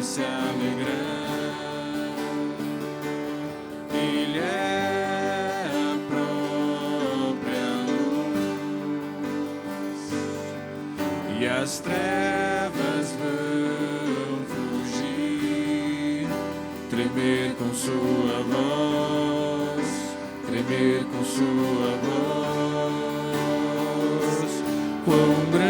se alegrar. Ele é a própria luz, e as trevas vão fugir, tremer com sua voz, tremer com sua voz. Quão grande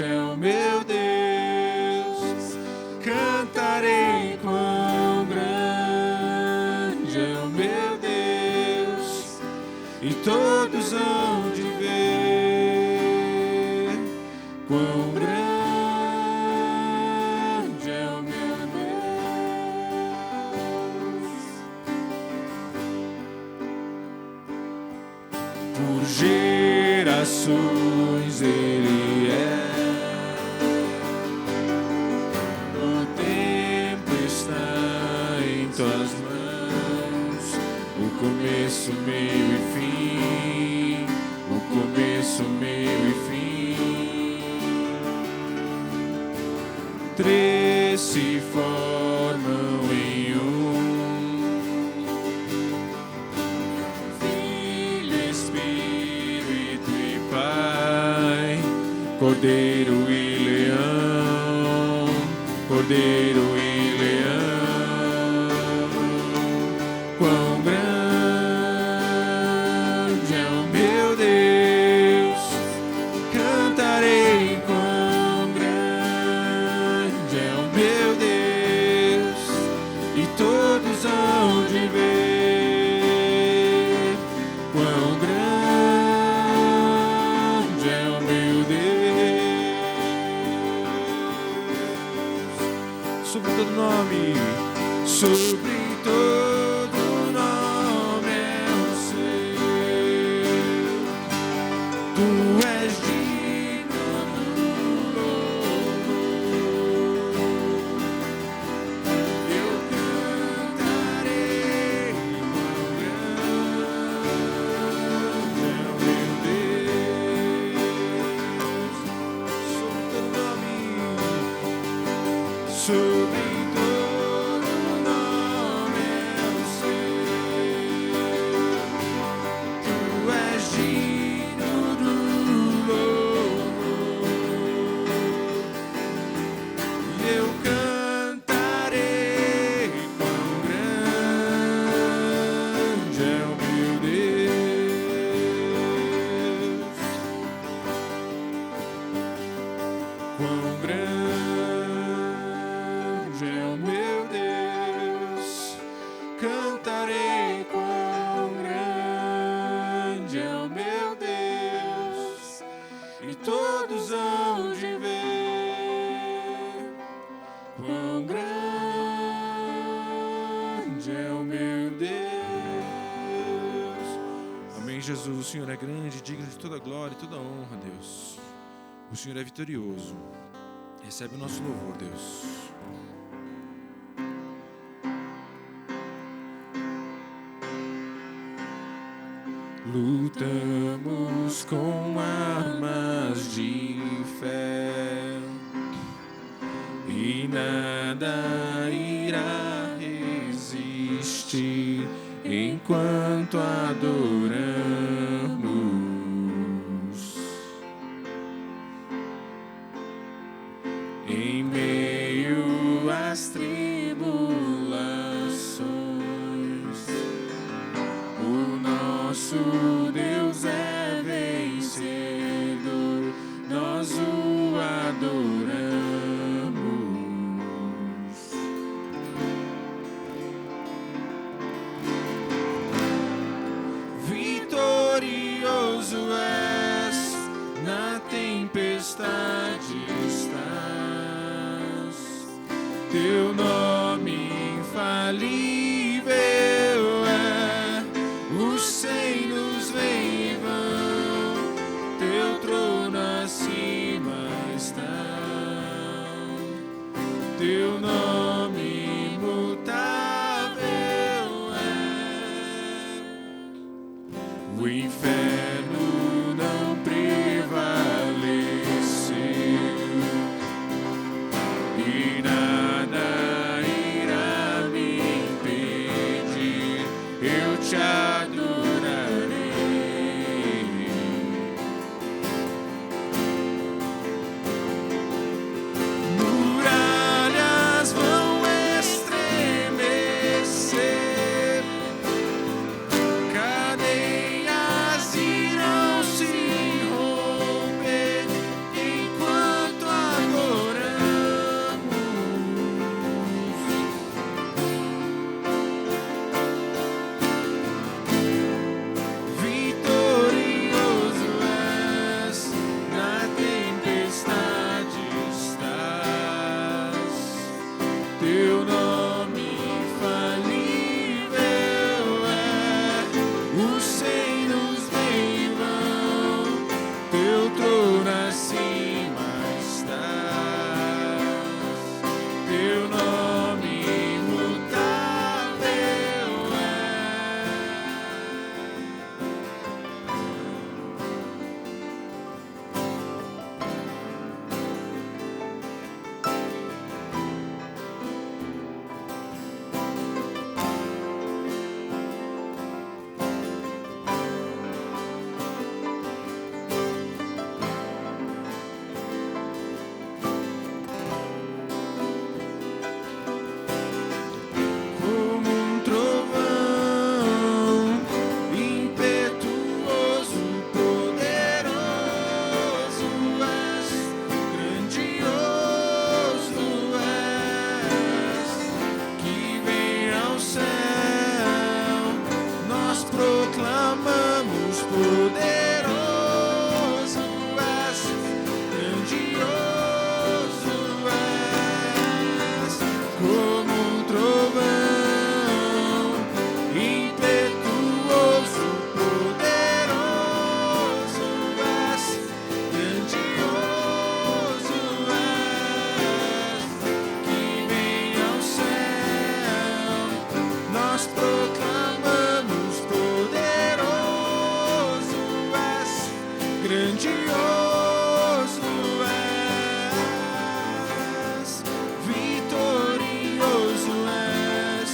é o meu Deus, cantarei. Quão grande é o meu Deus, e todos hão de ver quão grande é o meu Deus. Por gerações Ele é, o tempo está em tuas mãos, o começo, meio e fim, o começo, meio e fim. Três se formam em um, Filho, Espírito e Pai, Cordeiro e Leão, Cordeiro e Leão. Quão grande é o meu Deus, cantarei. Quão grande é o meu Deus, e todos hão de ver quão grande é o meu Deus. Sobre todo nome, sobre todo nome é o seu. Tu és digno do louvor. Eu cantarei quão grande é o meu Deus. Sobre todo nome, sobre todo nome é o seu. Tu és digno do louvor. E eu cantarei quão grande é o meu Deus. Quão grande é o meu Deus, cantarei. Quão grande é o meu Deus, e todos hão de ver quão grande é o meu Deus. Amém, Jesus. O Senhor é grande, digno de toda glória e toda honra, Deus. O Senhor é vitorioso. Recebe o nosso louvor, Deus. Lutamos com armas de fé, e nada irá resistir enquanto adoramos. Em meio às tribulações, o nosso Deus é vencedor, nós o adoramos. Vitorioso és, na tempestade estás, teu nome infalível é, os reinos vêm e vão, teu trono acima está, teu nome imutável é, o inferno não prevaleceu. grandioso és, vitorioso és,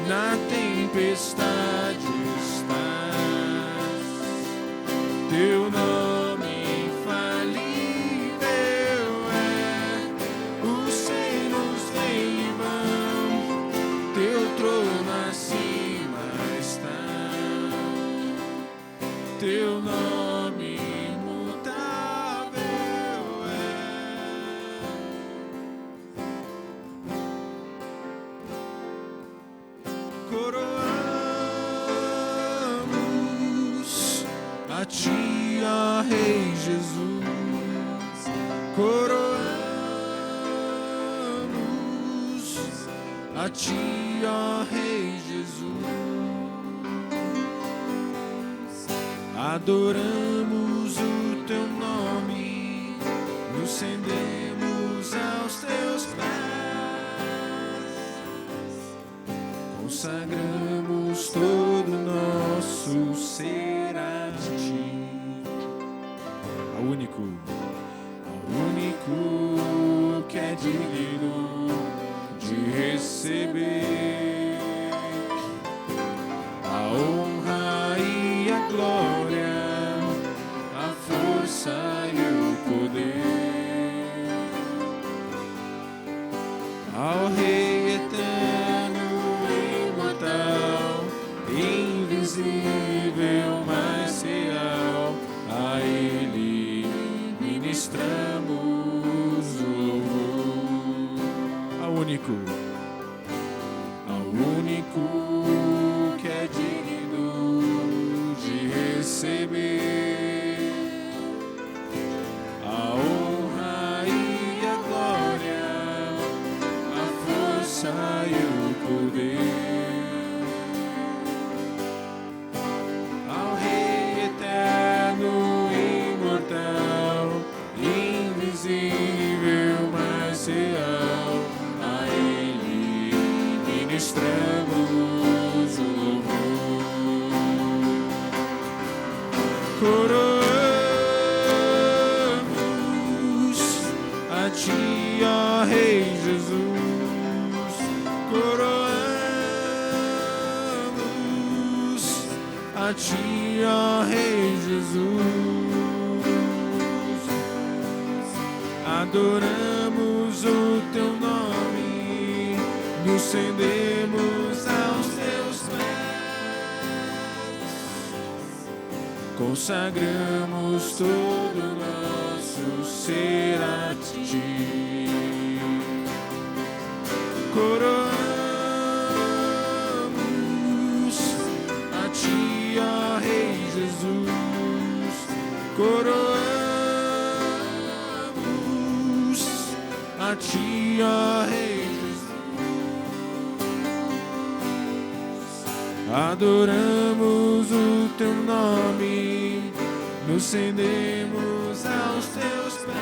na tempestade estás, teu nome infalível é, os reinos vêm e vão, teu trono acima está, teu nome imutável é. Coroamos a ti, ó Rei Jesus, coroamos a ti, ó Rei Jesus, adoramos o teu nome, nos rendemos aos teus pés, consagramos todo o nosso ser a ti, ao único que é digno de receber a honra e a glória, a força e o poder, ao Rei eterno, imortal, invisível, mas real, a Ele ministramos o louvor, ao único que é digno de receber a honra e a glória, a força e o poder, ao Rei eterno, imortal, invisível, mas real, a Ele ministramos o louvor. Coroamos a ti, ó Rei Jesus, coroamos a ti, ó Rei Jesus, adoramos o teu nome, nos rendemos aos teus pés, consagramos todo o nosso ser a ti, coroamos a ti, ó Rei Jesus, coroamos a ti, ó Rei Jesus, adoramos o teu nome, nos rendemos aos teus pés,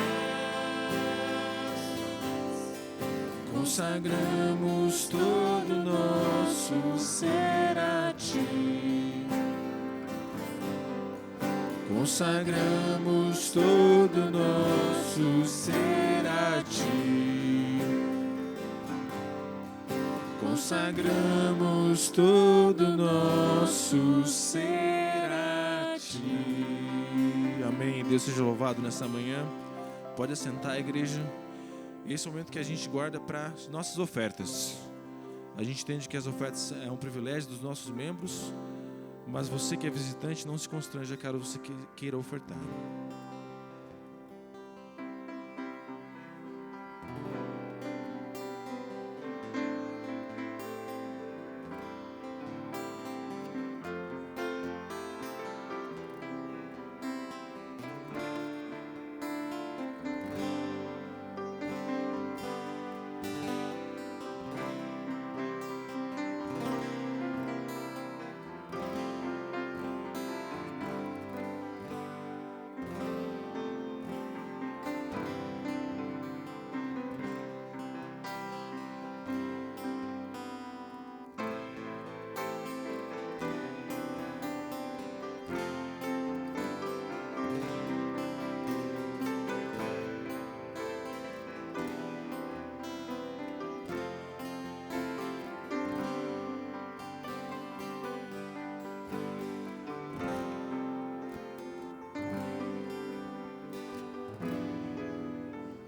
consagramos todo o nosso ser a ti, consagramos todo o nosso ser a ti, consagramos todo o nosso ser a ti. Amém. Deus seja louvado nessa manhã. Pode assentar, igreja. Esse é o momento que a gente guarda para as nossas ofertas. A gente entende que as ofertas é um privilégio dos nossos membros, mas você que é visitante, não se constranja caso você queira ofertar.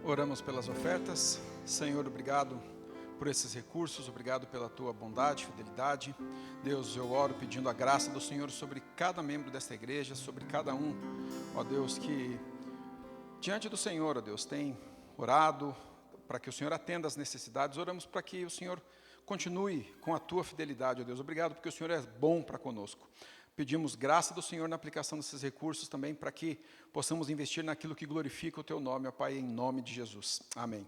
Oramos pelas ofertas. Senhor, obrigado por esses recursos, obrigado pela tua bondade, fidelidade. Deus, eu oro pedindo a graça do Senhor sobre cada membro desta igreja, sobre cada um, ó Deus, que diante do Senhor, ó Deus, tem orado para que o Senhor atenda as necessidades. Oramos para que o Senhor continue com a tua fidelidade, ó Deus. Obrigado porque o Senhor é bom para conosco. Pedimos graça do Senhor na aplicação desses recursos também para que possamos investir naquilo que glorifica o teu nome, ó Pai, em nome de Jesus. Amém.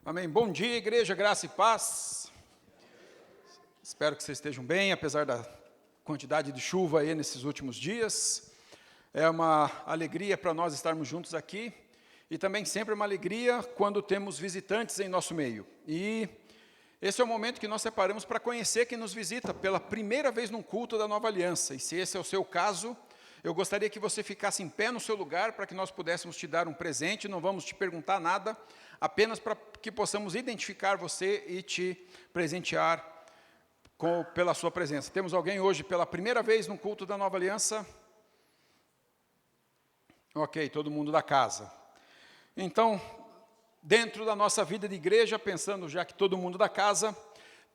Amém. Bom dia, igreja, graça e paz. Espero que vocês estejam bem, apesar da quantidade de chuva aí nesses últimos dias. É uma alegria para nós estarmos juntos aqui e também sempre uma alegria quando temos visitantes em nosso meio. E esse é o momento que nós separamos para conhecer quem nos visita pela primeira vez num culto da Nova Aliança. E se esse é o seu caso, eu gostaria que você ficasse em pé no seu lugar para que nós pudéssemos te dar um presente. Não vamos te perguntar nada, apenas para que possamos identificar você e te presentear pela sua presença. Temos alguém hoje pela primeira vez no culto da Nova Aliança? Ok, todo mundo da casa. Então, dentro da nossa vida de igreja, pensando já que todo mundo da casa,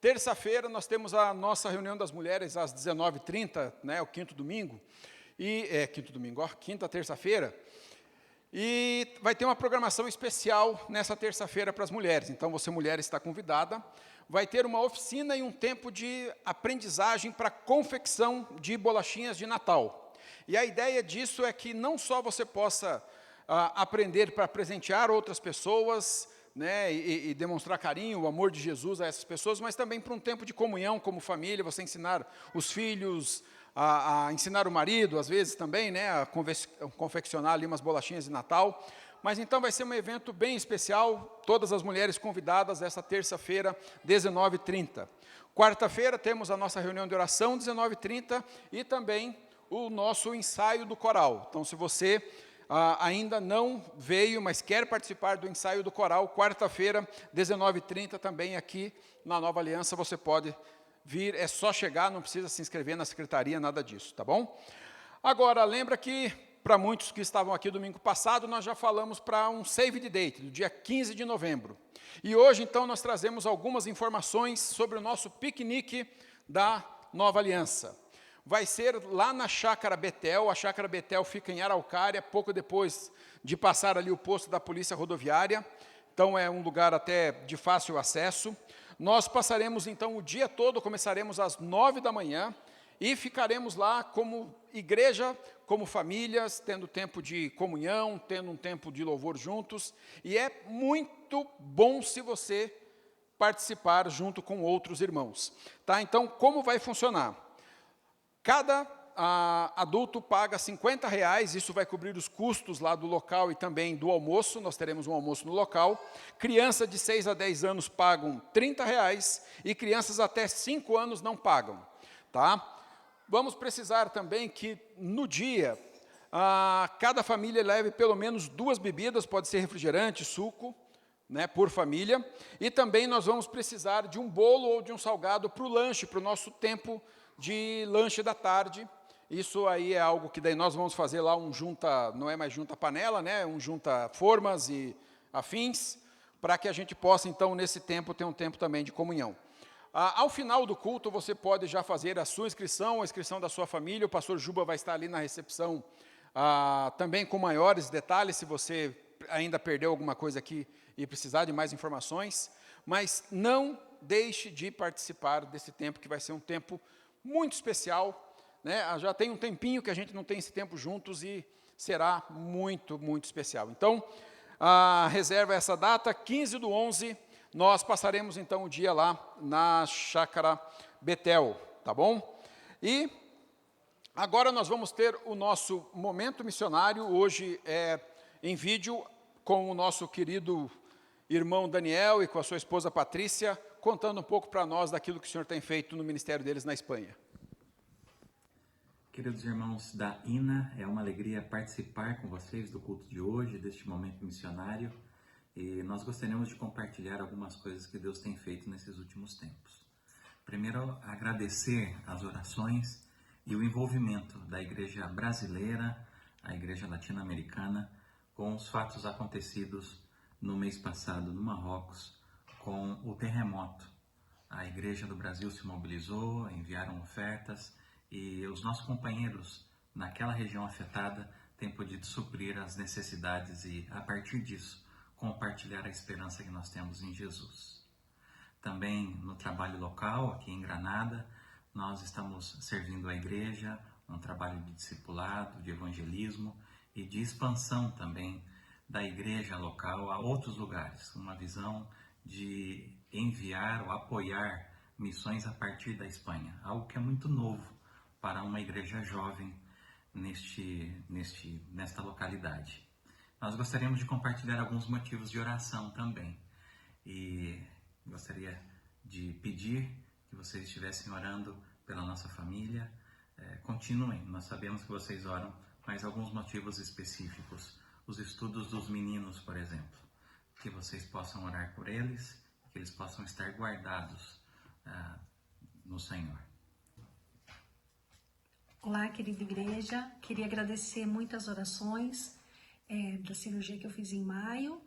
terça-feira nós temos a nossa reunião das mulheres às 19h30, né, o quinto domingo, quinta terça-feira, e vai ter uma programação especial nessa terça-feira para as mulheres. Então, você mulher está convidada. Vai ter uma oficina e um tempo de aprendizagem para confecção de bolachinhas de Natal. E a ideia disso é que não só você possa aprender para presentear outras pessoas, né, e demonstrar carinho, o amor de Jesus a essas pessoas, mas também para um tempo de comunhão como família, você ensinar os filhos, a ensinar o marido, às vezes também, né, a confeccionar ali umas bolachinhas de Natal. Mas então vai ser um evento bem especial, todas as mulheres convidadas essa terça-feira, 19h30. Quarta-feira temos a nossa reunião de oração, 19h30, e também o nosso ensaio do coral. Então, se você ainda não veio, mas quer participar do ensaio do coral, quarta-feira, 19h30, também aqui na Nova Aliança, você pode vir, é só chegar, não precisa se inscrever na secretaria, nada disso, tá bom? Agora, lembra que, para muitos que estavam aqui domingo passado, nós já falamos para um save the date, do dia 15 de novembro. E hoje, então, nós trazemos algumas informações sobre o nosso piquenique da Nova Aliança. Vai ser lá na Chácara Betel. A Chácara Betel fica em Araucária, pouco depois de passar ali o posto da Polícia Rodoviária. Então, é um lugar até de fácil acesso. Nós passaremos, então, o dia todo, começaremos às 9 da manhã e ficaremos lá como igreja, como famílias, tendo tempo de comunhão, tendo um tempo de louvor juntos. E é muito bom se você participar junto com outros irmãos. Tá? Então, como vai funcionar? Cada adulto paga R$50, isso vai cobrir os custos lá do local e também do almoço, nós teremos um almoço no local. Criança de 6 a 10 anos pagam R$30 e crianças até 5 anos não pagam. Tá? Vamos precisar também que no dia, cada família leve pelo menos 2 bebidas, pode ser refrigerante, suco, né, por família. E também nós vamos precisar de um bolo ou de um salgado para o lanche, para o nosso tempo de lanche da tarde. Isso aí é algo que daí nós vamos fazer lá um junta, não é mais junta panela, né, um junta formas e afins, para que a gente possa então nesse tempo ter um tempo também de comunhão. Ao final do culto você pode já fazer a sua inscrição, a inscrição da sua família. O pastor Juba vai estar ali na recepção também com maiores detalhes, se você ainda perdeu alguma coisa aqui e precisar de mais informações. Mas não deixe de participar desse tempo, que vai ser um tempo muito especial, né? Já tem um tempinho que a gente não tem esse tempo juntos e será muito, muito especial. Então, reserva essa data, 15/11, nós passaremos então o dia lá na Chácara Betel, tá bom? E agora nós vamos ter o nosso momento missionário, hoje em vídeo, com o nosso querido irmão Daniel e com a sua esposa Patrícia, contando um pouco para nós daquilo que o Senhor tem feito no ministério deles na Espanha. Queridos irmãos da INA, é uma alegria participar com vocês do culto de hoje, deste momento missionário, e nós gostaríamos de compartilhar algumas coisas que Deus tem feito nesses últimos tempos. Primeiro, agradecer as orações e o envolvimento da igreja brasileira, a igreja latino-americana, com os fatos acontecidos no mês passado no Marrocos com o terremoto. A Igreja do Brasil se mobilizou, enviaram ofertas e os nossos companheiros naquela região afetada têm podido suprir as necessidades e, a partir disso, compartilhar a esperança que nós temos em Jesus. Também no trabalho local, aqui em Granada, nós estamos servindo a igreja, um trabalho de discipulado, de evangelismo e de expansão também da igreja local a outros lugares, uma visão de enviar ou apoiar missões a partir da Espanha, algo que é muito novo para uma igreja jovem nesta localidade. Nós gostaríamos de compartilhar alguns motivos de oração também e gostaria de pedir que vocês estivessem orando pela nossa família. Continuem, nós sabemos que vocês oram, mas alguns motivos específicos. Os estudos dos meninos, por exemplo, que vocês possam orar por eles, que eles possam estar guardados no Senhor. Olá, querida igreja, queria agradecer muitas orações da cirurgia que eu fiz em maio.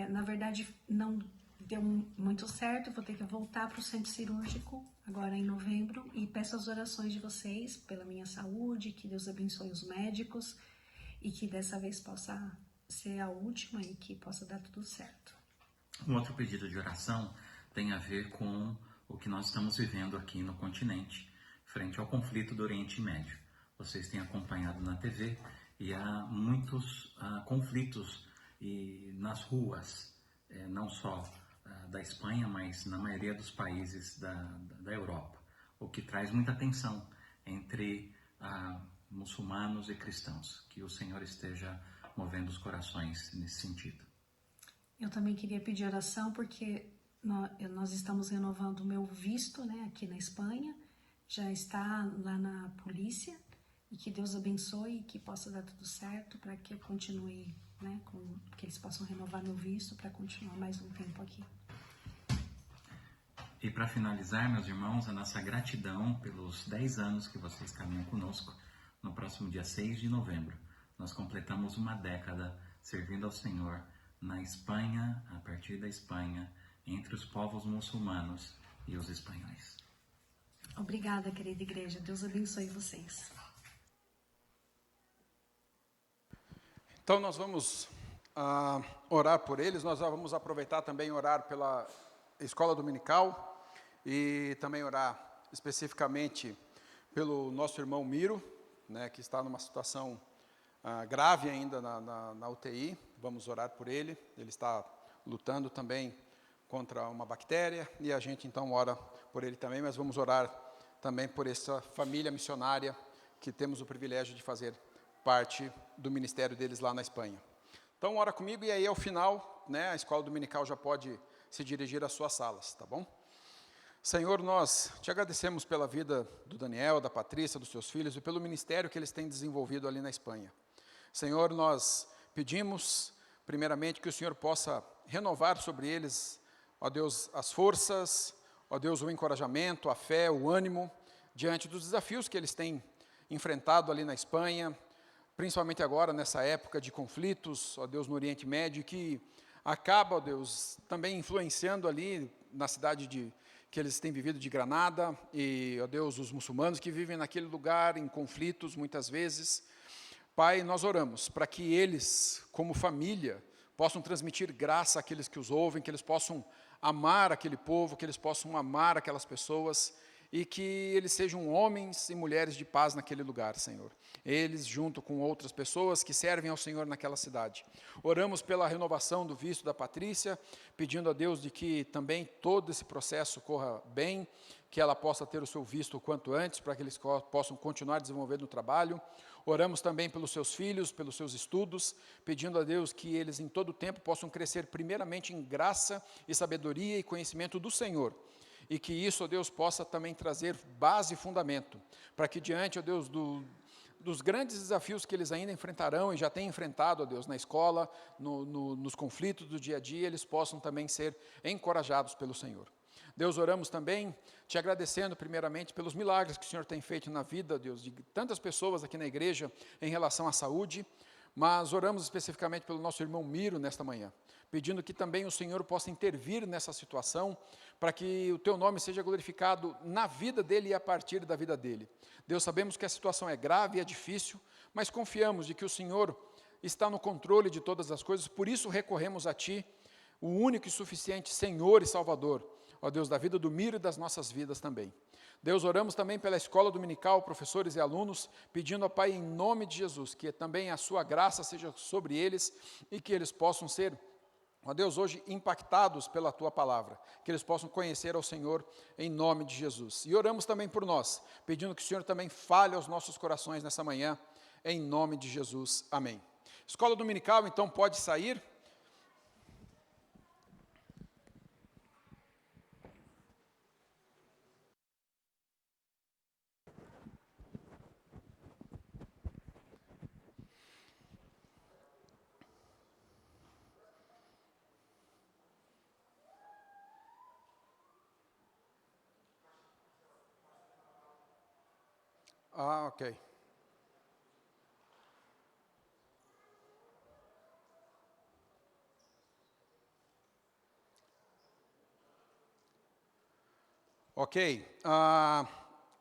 Na verdade, não deu muito certo, vou ter que voltar para o centro cirúrgico agora em novembro e peço as orações de vocês pela minha saúde, que Deus abençoe os médicos e que dessa vez possa ser a última e que possa dar tudo certo. Um outro pedido de oração tem a ver com o que nós estamos vivendo aqui no continente, frente ao conflito do Oriente Médio. Vocês têm acompanhado na TV e há muitos conflitos nas ruas, não só da Espanha, mas na maioria dos países da Europa, o que traz muita tensão entre muçulmanos e cristãos. Que o Senhor esteja movendo os corações nesse sentido. Eu também queria pedir oração porque nós estamos renovando o meu visto, né, aqui na Espanha, já está lá na polícia, e que Deus abençoe e que possa dar tudo certo para que eu continue, né, que eles possam renovar meu visto para continuar mais um tempo aqui. E para finalizar, meus irmãos, a nossa gratidão pelos 10 anos que vocês caminham conosco. No próximo dia 6 de novembro, nós completamos uma década servindo ao Senhor na Espanha, a partir da Espanha, entre os povos muçulmanos e os espanhóis. Obrigada, querida igreja. Deus abençoe vocês. Então nós vamos orar por eles, nós vamos aproveitar também orar pela escola dominical e também orar especificamente pelo nosso irmão Miro, né, que está numa situação grave ainda na UTI. Vamos orar por ele. Ele está lutando também contra uma bactéria e a gente então ora por ele também, mas vamos orar também por essa família missionária que temos o privilégio de fazer parte do ministério deles lá na Espanha. Então ora comigo e aí ao final, né, a escola dominical já pode se dirigir às suas salas, tá bom? Senhor, nós te agradecemos pela vida do Daniel, da Patrícia, dos seus filhos e pelo ministério que eles têm desenvolvido ali na Espanha. Senhor, nós pedimos, primeiramente, que o Senhor possa renovar sobre eles, ó Deus, as forças, ó Deus, o encorajamento, a fé, o ânimo, diante dos desafios que eles têm enfrentado ali na Espanha, principalmente agora, nessa época de conflitos, ó Deus, no Oriente Médio, que acaba, ó Deus, também influenciando ali na cidade que eles têm vivido de Granada, e, ó Deus, os muçulmanos que vivem naquele lugar em conflitos muitas vezes. Pai, nós oramos para que eles, como família, possam transmitir graça àqueles que os ouvem, que eles possam amar aquele povo, que eles possam amar aquelas pessoas, e que eles sejam homens e mulheres de paz naquele lugar, Senhor. Eles, junto com outras pessoas que servem ao Senhor naquela cidade. Oramos pela renovação do visto da Patrícia, pedindo a Deus de que também todo esse processo corra bem, que ela possa ter o seu visto o quanto antes, para que eles possam continuar desenvolvendo o trabalho. Oramos também pelos seus filhos, pelos seus estudos, pedindo a Deus que eles em todo o tempo possam crescer primeiramente em graça e sabedoria e conhecimento do Senhor. E que isso, ó Deus, possa também trazer base e fundamento, para que diante, ó Deus, dos grandes desafios que eles ainda enfrentarão e já têm enfrentado, ó Deus, na escola, nos conflitos do dia a dia, eles possam também ser encorajados pelo Senhor. Deus, oramos também, te agradecendo primeiramente pelos milagres que o Senhor tem feito na vida, Deus, de tantas pessoas aqui na igreja em relação à saúde, Mas oramos especificamente pelo nosso irmão Miro nesta manhã, pedindo que também o Senhor possa intervir nessa situação, para que o teu nome seja glorificado na vida dele e a partir da vida dele. Deus, sabemos que a situação é grave e é difícil, mas confiamos de que o Senhor está no controle de todas as coisas, por isso recorremos a Ti, o único e suficiente Senhor e Salvador, ó Deus, da vida do Miro e das nossas vidas também. Deus, oramos também pela escola dominical, professores e alunos, pedindo, ó Pai, em nome de Jesus, que também a sua graça seja sobre eles e que eles possam ser, ó Deus, hoje impactados pela Tua palavra, que eles possam conhecer ao Senhor em nome de Jesus. E oramos também por nós, pedindo que o Senhor também fale aos nossos corações nessa manhã, em nome de Jesus. Amém. Escola dominical, então, pode sair. Ok. Ok,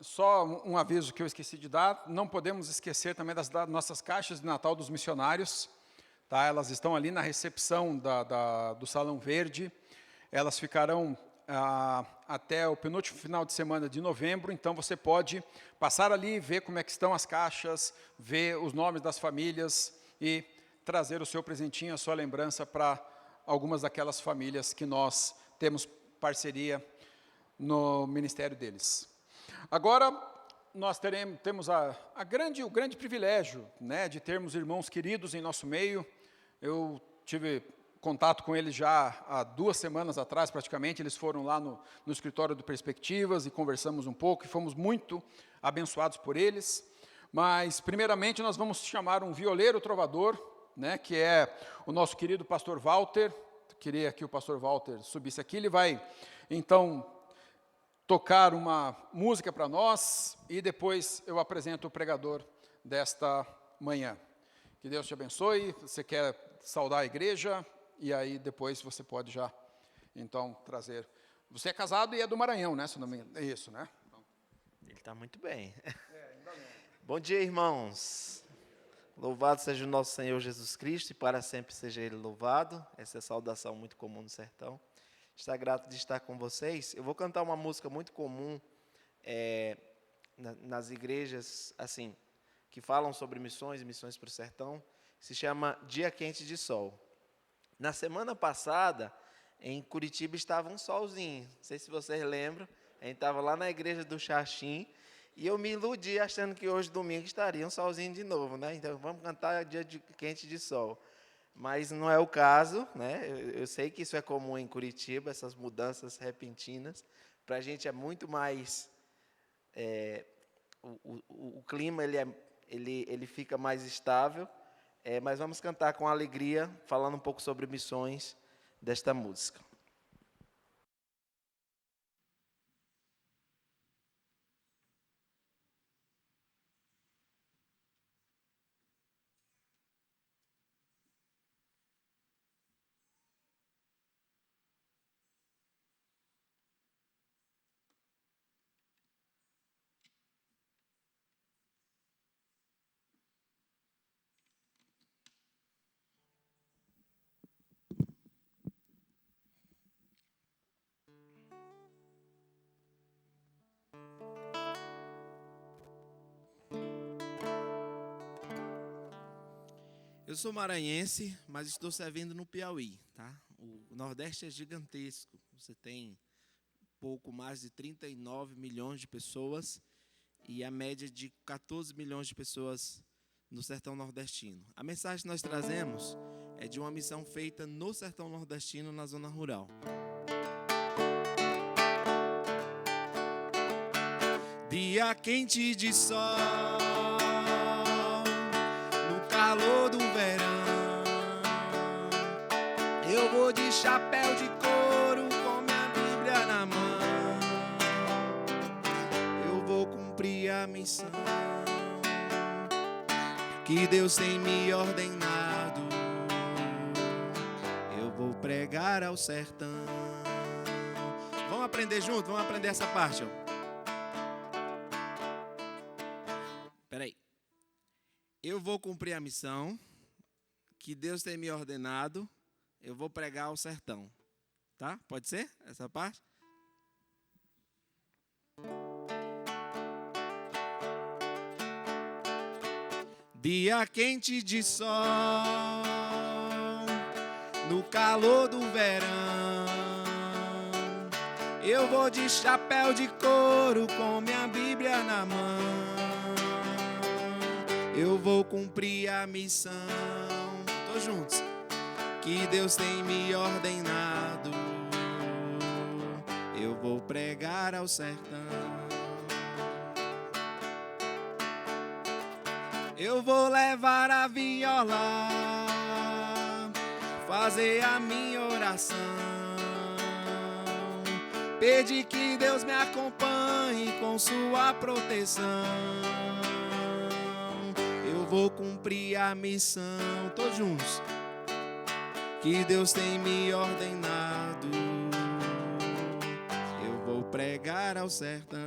só um aviso que eu esqueci de dar, não podemos esquecer também das nossas caixas de Natal dos missionários, tá? Elas estão ali na recepção do Salão Verde, elas ficarão até o penúltimo final de semana de novembro, então você pode passar ali, ver como é que estão as caixas, ver os nomes das famílias e trazer o seu presentinho, a sua lembrança para algumas daquelas famílias que nós temos parceria no ministério deles. Agora, nós temos o grande privilégio, né, de termos irmãos queridos em nosso meio. Eu tive contato com eles já há 2 semanas atrás, praticamente. Eles foram lá no escritório do Perspectivas e conversamos um pouco, e fomos muito abençoados por eles. Mas, primeiramente, nós vamos chamar um violeiro trovador, né, que é o nosso querido pastor Walter. Queria que o pastor Walter subisse aqui. Ele vai, então, tocar uma música para nós e depois eu apresento o pregador desta manhã. Que Deus te abençoe. Você quer saudar a igreja e aí depois você pode já, então, trazer. Você é casado e é do Maranhão, né? Se não me engano. É isso, né? Ele está muito bem. Bom dia, irmãos. Louvado seja o nosso Senhor Jesus Cristo e para sempre seja Ele louvado. Essa é a saudação muito comum no sertão. Está grato de estar com vocês. Eu vou cantar uma música muito comum nas igrejas, assim, que falam sobre missões para o sertão. Se chama Dia Quente de Sol. Na semana passada, em Curitiba, estava um solzinho. Não sei se vocês lembram. A gente estava lá na igreja do Xaxim e eu me iludi achando que hoje, domingo, estaria um solzinho de novo, né? Então, vamos cantar Dia Quente de Sol. Mas não é o caso, né? Eu sei que isso é comum em Curitiba, essas mudanças repentinas. Para a gente é muito mais... o clima ele fica mais estável, mas vamos cantar com alegria, falando um pouco sobre missões desta música. Eu sou maranhense, mas estou servindo no Piauí, tá? O Nordeste é gigantesco. Você tem pouco mais de 39 milhões de pessoas e a média de 14 milhões de pessoas no sertão nordestino. A mensagem que nós trazemos é de uma missão feita no sertão nordestino, na zona rural. Dia quente de sol, no calor do verão, eu vou de chapéu de couro com minha Bíblia na mão. Eu vou cumprir a missão que Deus tem me ordenado. Eu vou pregar ao sertão. Vamos aprender junto? Vamos aprender essa parte, ó. Peraí. Eu vou cumprir a missão que Deus tem me ordenado. Eu vou pregar ao sertão. Tá? Pode ser essa parte? Dia quente de sol, no calor do verão, eu vou de chapéu de couro com minha Bíblia na mão. Eu vou cumprir a missão, todos juntos, que Deus tem me ordenado. Eu vou pregar ao sertão. Eu vou levar a viola, fazer a minha oração, pedir que Deus me acompanhe com sua proteção. Eu vou cumprir a missão, todos juntos, que Deus tem me ordenado. Eu vou pregar ao sertão.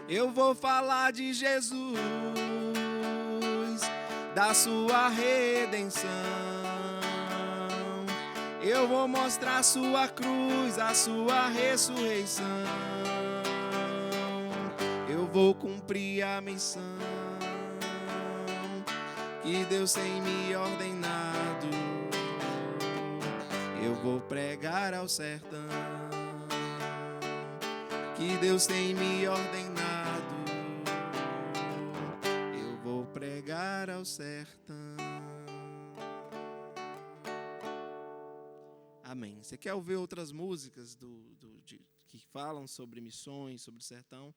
Eu vou falar de Jesus, da sua redenção. Eu vou mostrar a sua cruz, a sua ressurreição. Eu vou cumprir a missão que Deus tem me ordenado. Eu vou pregar ao sertão que Deus tem me ordenado. Eu vou pregar ao sertão. Amém. Você quer ouvir outras músicas que falam sobre missões, sobre o sertão?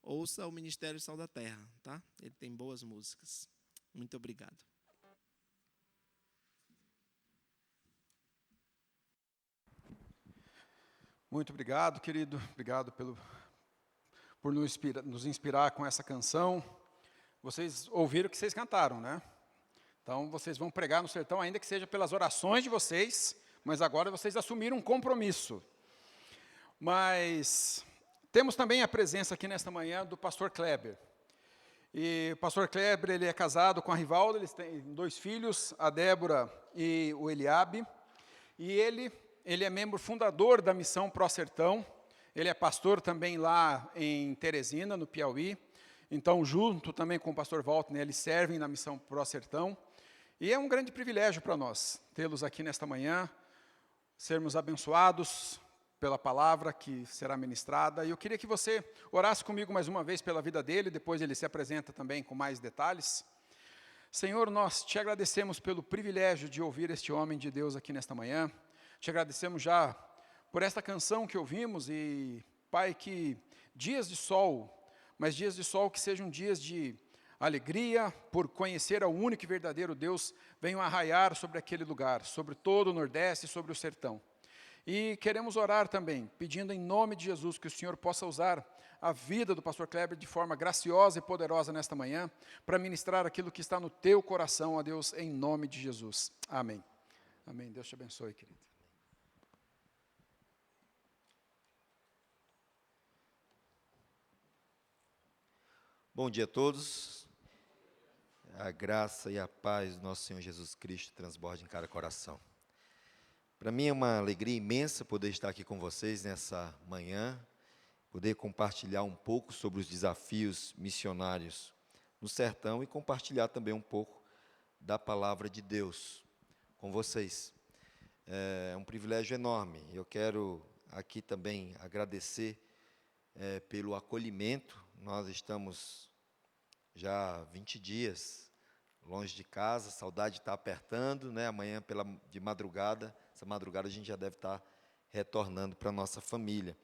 Ouça o Ministério Sal da Terra, tá? Ele tem boas músicas. Muito obrigado. Muito obrigado, querido. Obrigado por nos inspirar com essa canção. Vocês ouviram o que vocês cantaram, né? Então, vocês vão pregar no sertão, ainda que seja pelas orações de vocês, mas agora vocês assumiram um compromisso. Mas temos também a presença aqui nesta manhã do pastor Kleber. E o pastor Kleber, ele é casado com a Rivalda, eles têm 2 filhos, a Débora e o Eliabe. E ele é membro fundador da Missão Pro Sertão. Ele é pastor também lá em Teresina, no Piauí. Então, junto também com o pastor Walter, eles servem na Missão Pro Sertão. E é um grande privilégio para nós tê-los aqui nesta manhã, sermos abençoados pela palavra que será ministrada. E eu queria que você orasse comigo mais uma vez pela vida dele, depois ele se apresenta também com mais detalhes. Senhor, nós te agradecemos pelo privilégio de ouvir este homem de Deus aqui nesta manhã. Te agradecemos já por esta canção que ouvimos e, Pai, que dias de sol, mas dias de sol que sejam dias de alegria por conhecer ao único e verdadeiro Deus, venham a raiar sobre aquele lugar, sobre todo o Nordeste e sobre o sertão. E queremos orar também, pedindo em nome de Jesus que o Senhor possa usar a vida do pastor Kleber de forma graciosa e poderosa nesta manhã, para ministrar aquilo que está no teu coração, ó Deus, em nome de Jesus. Amém. Amém. Deus te abençoe, querido. Bom dia a todos. A graça e a paz do nosso Senhor Jesus Cristo transborde em cada coração. Para mim é uma alegria imensa poder estar aqui com vocês nessa manhã, poder compartilhar um pouco sobre os desafios missionários no sertão e compartilhar também um pouco da palavra de Deus com vocês. É um privilégio enorme. Eu quero aqui também agradecer pelo acolhimento. Nós estamos já 20 dias longe de casa, a saudade está apertando, né? Amanhã de madrugada, essa madrugada a gente já deve estar retornando para a nossa família.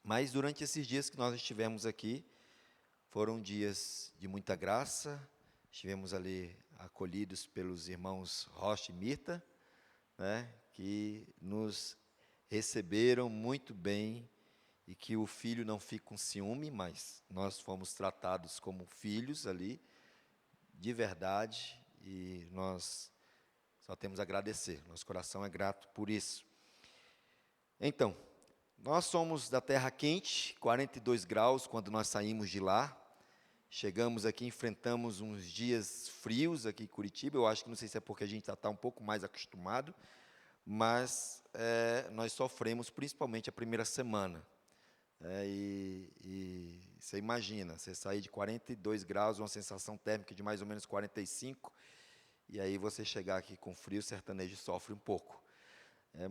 Mas durante esses dias que nós estivemos aqui, foram dias de muita graça, estivemos ali acolhidos pelos irmãos Rocha e Mirta, né? Que nos receberam muito bem e que o filho não fique com ciúme, mas nós fomos tratados como filhos ali, de verdade, e nós só temos a agradecer. Nosso coração é grato por isso. Então, nós somos da terra quente, 42 graus quando nós saímos de lá. Chegamos aqui, enfrentamos uns dias frios aqui em Curitiba. Eu acho que não sei se é porque a gente já está um pouco mais acostumado, mas nós sofremos principalmente a primeira semana. E você imagina, você sair de 42 graus, uma sensação térmica de mais ou menos 45, e aí você chegar aqui com frio, o sertanejo sofre um pouco.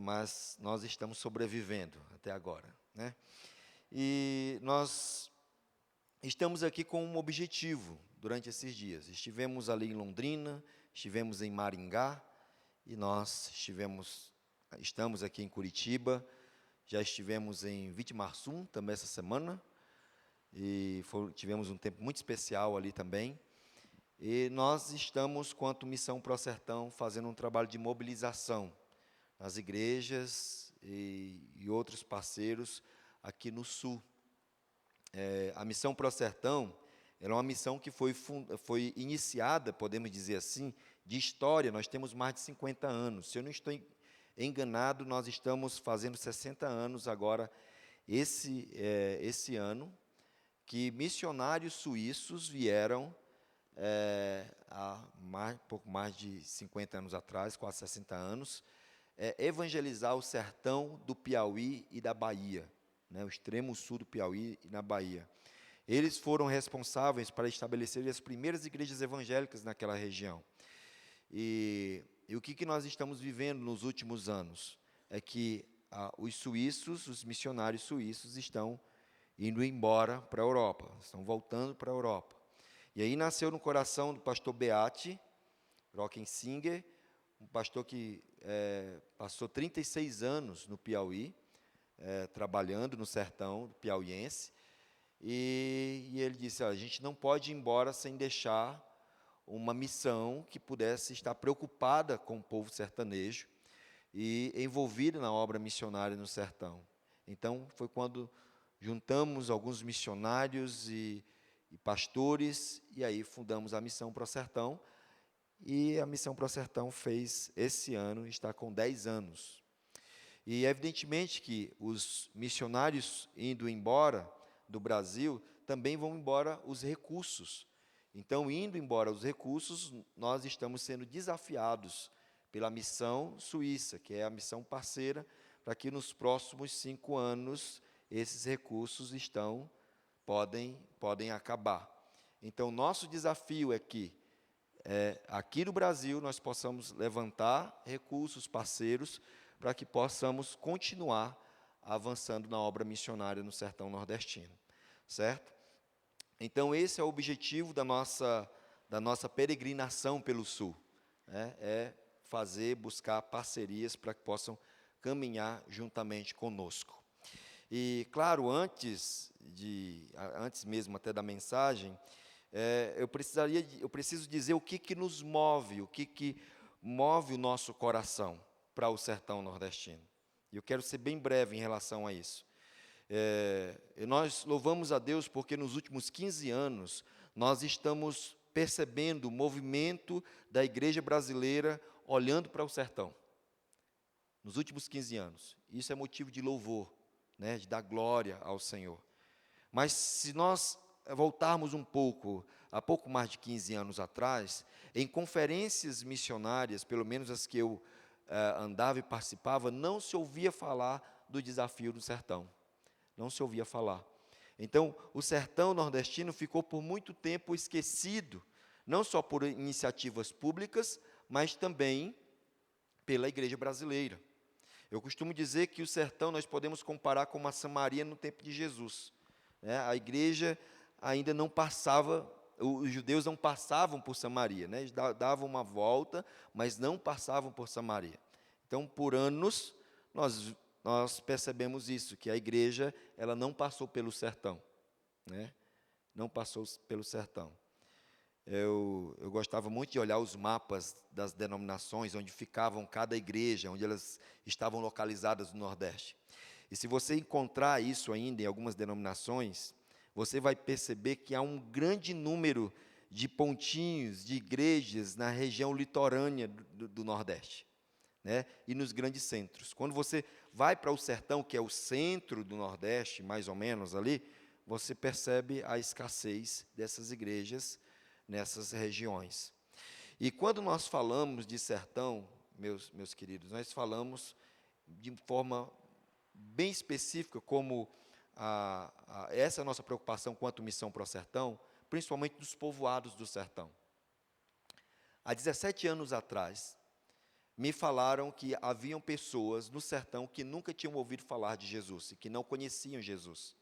Mas nós estamos sobrevivendo até agora, né? E nós estamos aqui com um objetivo durante esses dias. Estivemos ali em Londrina, estivemos em Maringá, e nós estamos aqui em Curitiba, já estivemos em Vitimarsum também essa semana, e tivemos um tempo muito especial ali também. E nós estamos, quanto Missão Pro Sertão, fazendo um trabalho de mobilização nas igrejas e outros parceiros aqui no Sul. A Missão Pro Sertão é uma missão que foi iniciada, podemos dizer assim, de história. Nós temos mais de 50 anos. Se eu não estou enganado, nós estamos fazendo 60 anos agora, esse ano, que missionários suíços vieram há pouco mais de 50 anos atrás, quase 60 anos, evangelizar o sertão do Piauí e da Bahia, né, o extremo sul do Piauí e na Bahia. Eles foram responsáveis para estabelecer as primeiras igrejas evangélicas naquela região. E o que nós estamos vivendo nos últimos anos? É que os missionários suíços estão indo embora para a Europa, estão voltando para a Europa. E aí nasceu no coração do pastor Beate Rockensinger, um pastor que passou 36 anos no Piauí, trabalhando no sertão piauiense, e ele disse, a gente não pode ir embora sem deixar uma missão que pudesse estar preocupada com o povo sertanejo e envolvida na obra missionária no sertão. Então, foi quando juntamos alguns missionários e pastores, e aí fundamos a Missão Pro Sertão, e a Missão Pro Sertão esse ano, está com 10 anos. E, evidentemente, que os missionários indo embora do Brasil, também vão embora os recursos. Então, indo embora os recursos, nós estamos sendo desafiados pela missão suíça, que é a missão parceira, para que nos próximos 5 anos esses recursos podem acabar. Então, nosso desafio é que, aqui no Brasil, nós possamos levantar recursos parceiros para que possamos continuar avançando na obra missionária no sertão nordestino, certo? Então, esse é o objetivo da nossa peregrinação pelo Sul, né? Buscar parcerias para que possam caminhar juntamente conosco. E, claro, antes mesmo até da mensagem, eu preciso dizer o que nos move, o que move o nosso coração para o sertão nordestino. E eu quero ser bem breve em relação a isso. Nós louvamos a Deus porque nos últimos 15 anos nós estamos percebendo o movimento da igreja brasileira olhando para o sertão. Nos últimos 15 anos. Isso é motivo de louvor, né, de dar glória ao Senhor. Mas se nós voltarmos há pouco mais de 15 anos atrás, em conferências missionárias, pelo menos as que eu andava e participava, não se ouvia falar do desafio do sertão. Não se ouvia falar. Então, o sertão nordestino ficou por muito tempo esquecido, não só por iniciativas públicas, mas também pela igreja brasileira. Eu costumo dizer que o sertão nós podemos comparar com uma Samaria no tempo de Jesus. A igreja ainda não passava, os judeus não passavam por Samaria, né? Eles davam uma volta, mas não passavam por Samaria. Então, por anos, nós percebemos isso, que a igreja ela não passou pelo sertão, né? Não passou pelo sertão. Eu gostava muito de olhar os mapas das denominações, onde ficavam cada igreja, onde elas estavam localizadas no Nordeste. E se você encontrar isso ainda em algumas denominações, você vai perceber que há um grande número de pontinhos, de igrejas na região litorânea do Nordeste, né? E nos grandes centros. Quando você vai para o sertão, que é o centro do Nordeste, mais ou menos ali, você percebe a escassez dessas igrejas nessas regiões. E quando nós falamos de sertão, meus queridos, nós falamos de forma bem específica, como essa é a nossa preocupação quanto missão para o sertão, principalmente dos povoados do sertão. Há 17 anos atrás, me falaram que haviam pessoas no sertão que nunca tinham ouvido falar de Jesus e que não conheciam Jesus.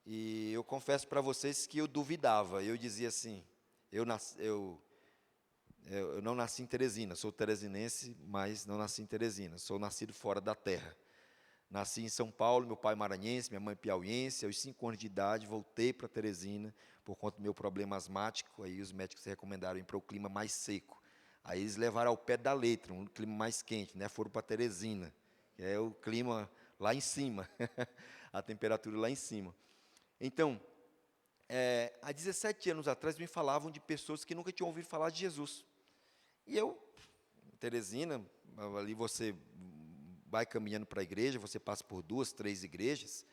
E eu confesso para vocês que eu duvidava. Eu dizia assim, eu não nasci em Teresina, sou teresinense, mas não nasci em Teresina, sou nascido fora da terra. Nasci em São Paulo, meu pai maranhense, minha mãe piauiense. Aos 5 anos de idade, voltei para Teresina por conta do meu problema asmático. Aí os médicos recomendaram ir para o clima mais seco. Aí eles levaram ao pé da letra, um clima mais quente, né? Foram para Teresina, que é o clima lá em cima, a temperatura lá em cima. Então, há 17 anos atrás, me falavam de pessoas que nunca tinham ouvido falar de Jesus. E eu, em Teresina, ali você vai caminhando para a igreja, você passa por 2, 3 igrejas,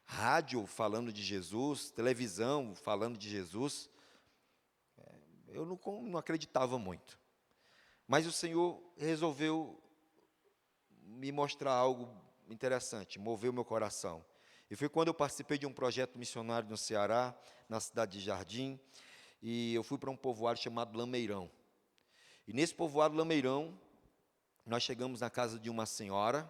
rádio falando de Jesus, televisão falando de Jesus. Eu não acreditava muito. Mas o Senhor resolveu me mostrar algo interessante, moveu meu coração. E foi quando eu participei de um projeto missionário no Ceará, na cidade de Jardim, e eu fui para um povoado chamado Lameirão. E nesse povoado Lameirão, nós chegamos na casa de uma senhora,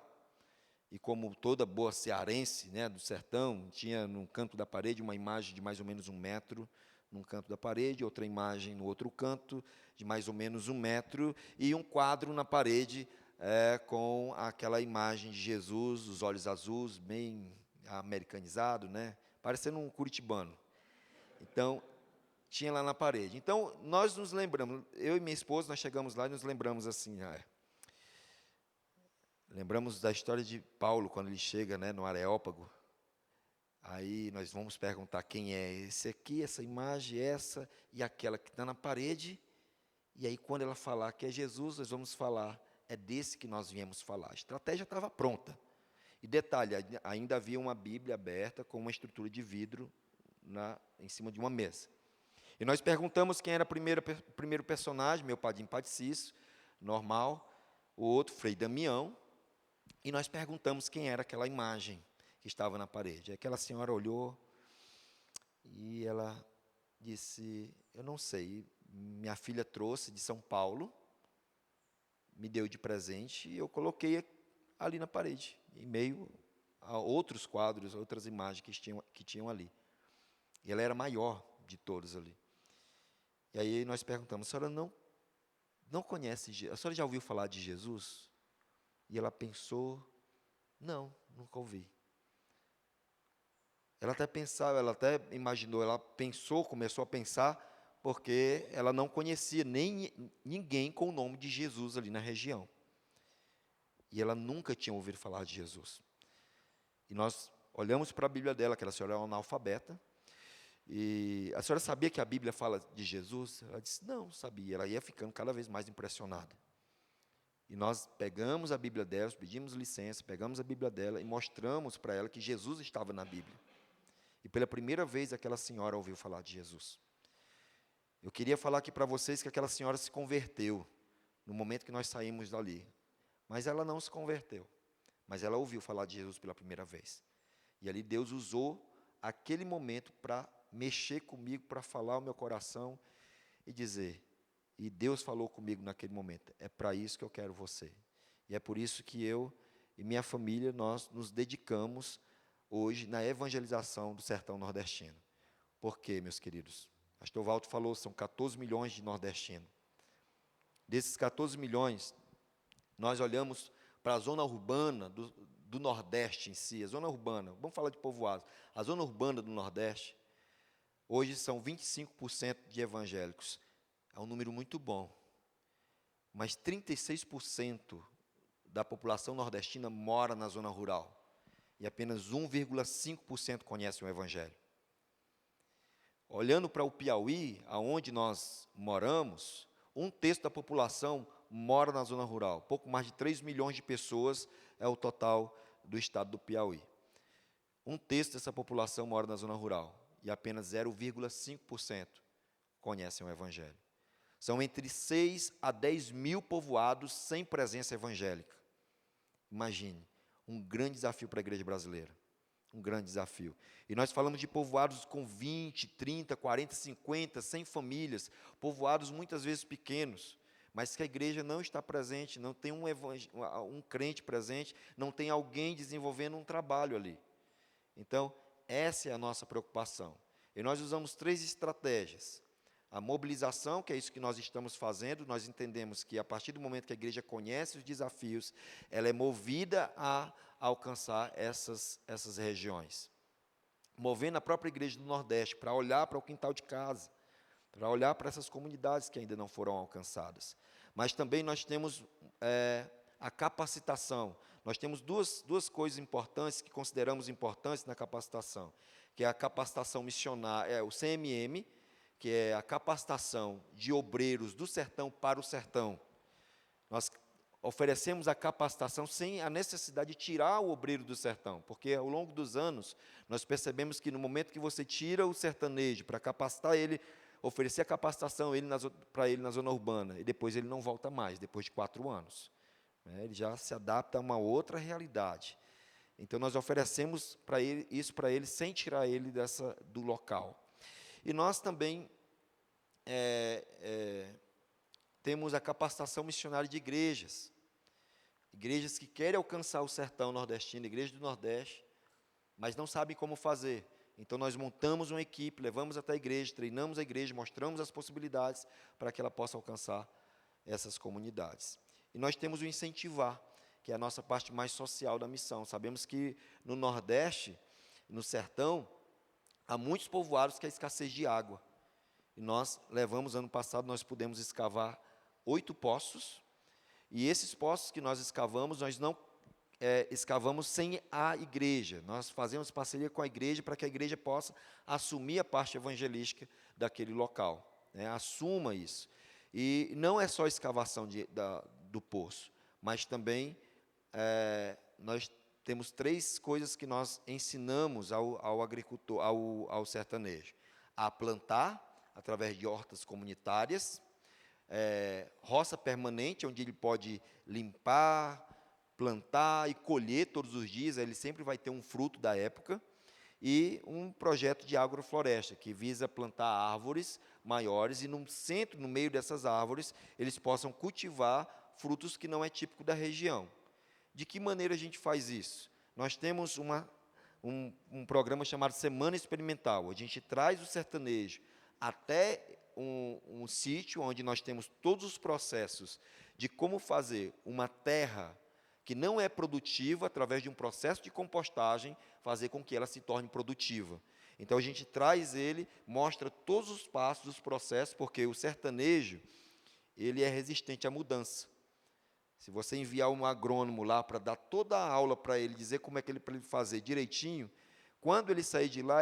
e como toda boa cearense, né, do sertão, tinha no canto da parede uma imagem de mais ou menos 1 metro, num canto da parede, outra imagem no outro canto, de mais ou menos 1 metro, e um quadro na parede com aquela imagem de Jesus, os olhos azuis, bem americanizado, né, parecendo um curitibano. Então, tinha lá na parede. Então, nós nos lembramos, eu e minha esposa, nós chegamos lá e nos lembramos assim, lembramos da história de Paulo, quando ele chega, né, no Areópago. Aí nós vamos perguntar quem é esse aqui, essa imagem, essa e aquela que está na parede. E aí, quando ela falar que é Jesus, nós vamos falar, é desse que nós viemos falar. A estratégia estava pronta. E detalhe, ainda havia uma Bíblia aberta com uma estrutura de vidro em cima de uma mesa. E nós perguntamos quem era o primeiro personagem, meu padrinho Padre Cício, normal, o outro, Frei Damião, e nós perguntamos quem era aquela imagem que estava na parede. Aquela senhora olhou e ela disse, eu não sei, minha filha trouxe de São Paulo, me deu de presente e eu coloquei ali na parede, em meio a outros quadros, outras imagens que tinham ali. E ela era maior de todos ali. E aí nós perguntamos, a senhora não conhece, a senhora já ouviu falar de Jesus? E ela pensou, não, nunca ouvi. Ela até pensava, ela até imaginou, ela pensou, começou a pensar, porque ela não conhecia nem ninguém com o nome de Jesus ali na região. E ela nunca tinha ouvido falar de Jesus. E nós olhamos para a Bíblia dela, aquela senhora é uma analfabeta, e a senhora sabia que a Bíblia fala de Jesus? Ela disse, não sabia. Ela ia ficando cada vez mais impressionada. E nós pegamos a Bíblia dela, pedimos licença, pegamos a Bíblia dela e mostramos para ela que Jesus estava na Bíblia. E pela primeira vez aquela senhora ouviu falar de Jesus. Eu queria falar aqui para vocês que aquela senhora se converteu no momento que nós saímos dali. Mas ela não se converteu. Mas ela ouviu falar de Jesus pela primeira vez. E ali Deus usou aquele momento para mexer comigo, para falar ao meu coração e dizer, e Deus falou comigo naquele momento, é para isso que eu quero você. E é por isso que eu e minha família, nós nos dedicamos hoje na evangelização do sertão nordestino. Por quê, meus queridos? Pastor Valdo falou, são 14 milhões de nordestinos. Desses 14 milhões, nós olhamos para a zona urbana do Nordeste em si, a zona urbana, vamos falar de povoados, a zona urbana do Nordeste, hoje são 25% de evangélicos. É um número muito bom. Mas 36% da população nordestina mora na zona rural. e apenas 1,5% conhecem o Evangelho. Olhando para o Piauí, aonde nós moramos, 1/3 da população mora na zona rural. Pouco mais de 3 milhões de pessoas é o total do estado do Piauí. 1/3 dessa população mora na zona rural e apenas 0,5% conhecem o Evangelho. São entre 6 a 10 mil povoados sem presença evangélica. Imagine, um grande desafio para a igreja brasileira. Um grande desafio. E nós falamos de povoados com 20, 30, 40, 50, 100 famílias, povoados muitas vezes pequenos, mas que a igreja não está presente, não tem um crente presente, não tem alguém desenvolvendo um trabalho ali. Então, essa é a nossa preocupação. E nós usamos 3 estratégias. A mobilização, que é isso que nós estamos fazendo, nós entendemos que a partir do momento que a igreja conhece os desafios, ela é movida a alcançar essas regiões. Movendo a própria igreja do Nordeste para olhar para o quintal de casa, para olhar para essas comunidades que ainda não foram alcançadas. Mas também nós temos a capacitação. Nós temos duas coisas importantes que consideramos importantes na capacitação, que é a capacitação missionária, o CMM, que é a capacitação de obreiros do sertão para o sertão. Nós oferecemos a capacitação sem a necessidade de tirar o obreiro do sertão, porque ao longo dos anos nós percebemos que no momento que você tira o sertanejo para capacitar ele, oferecer a capacitação para ele na zona urbana, e depois ele não volta mais, depois de 4 anos. Ele já se adapta a uma outra realidade. Então nós oferecemos isso para ele sem tirar ele do local. E nós também temos a capacitação missionária de igrejas que querem alcançar o sertão nordestino, igreja do Nordeste, mas não sabem como fazer. Então nós montamos uma equipe, levamos até a igreja, treinamos a igreja, mostramos as possibilidades para que ela possa alcançar essas comunidades. E nós temos o incentivar, que é a nossa parte mais social da missão. Sabemos que no Nordeste, no sertão, há muitos povoados que há escassez de água. E nós levamos, ano passado, nós pudemos escavar 8 poços. E esses poços que nós escavamos, nós não escavamos sem a igreja. Nós fazemos parceria com a igreja para que a igreja possa assumir a parte evangelística daquele local. Assuma isso. E não é só a escavação do poço, mas também nós temos 3 coisas que nós ensinamos ao agricultor, ao sertanejo. A plantar, através de hortas comunitárias, roça permanente, onde ele pode limpar, plantar e colher todos os dias, ele sempre vai ter um fruto da época, e um projeto de agrofloresta, que visa plantar árvores maiores, e no centro, no meio dessas árvores, eles possam cultivar frutos que não é típico da região. De que maneira a gente faz isso? Nós temos um programa chamado Semana Experimental. A gente traz o sertanejo até um sítio onde nós temos todos os processos de como fazer uma terra que não é produtiva, através de um processo de compostagem, fazer com que ela se torne produtiva. Então, a gente traz ele, mostra todos os passos, os processos, porque o sertanejo, ele é resistente à mudança. Se você enviar um agrônomo lá para dar toda a aula para ele, dizer como é que para ele fazer direitinho, quando ele sair de lá,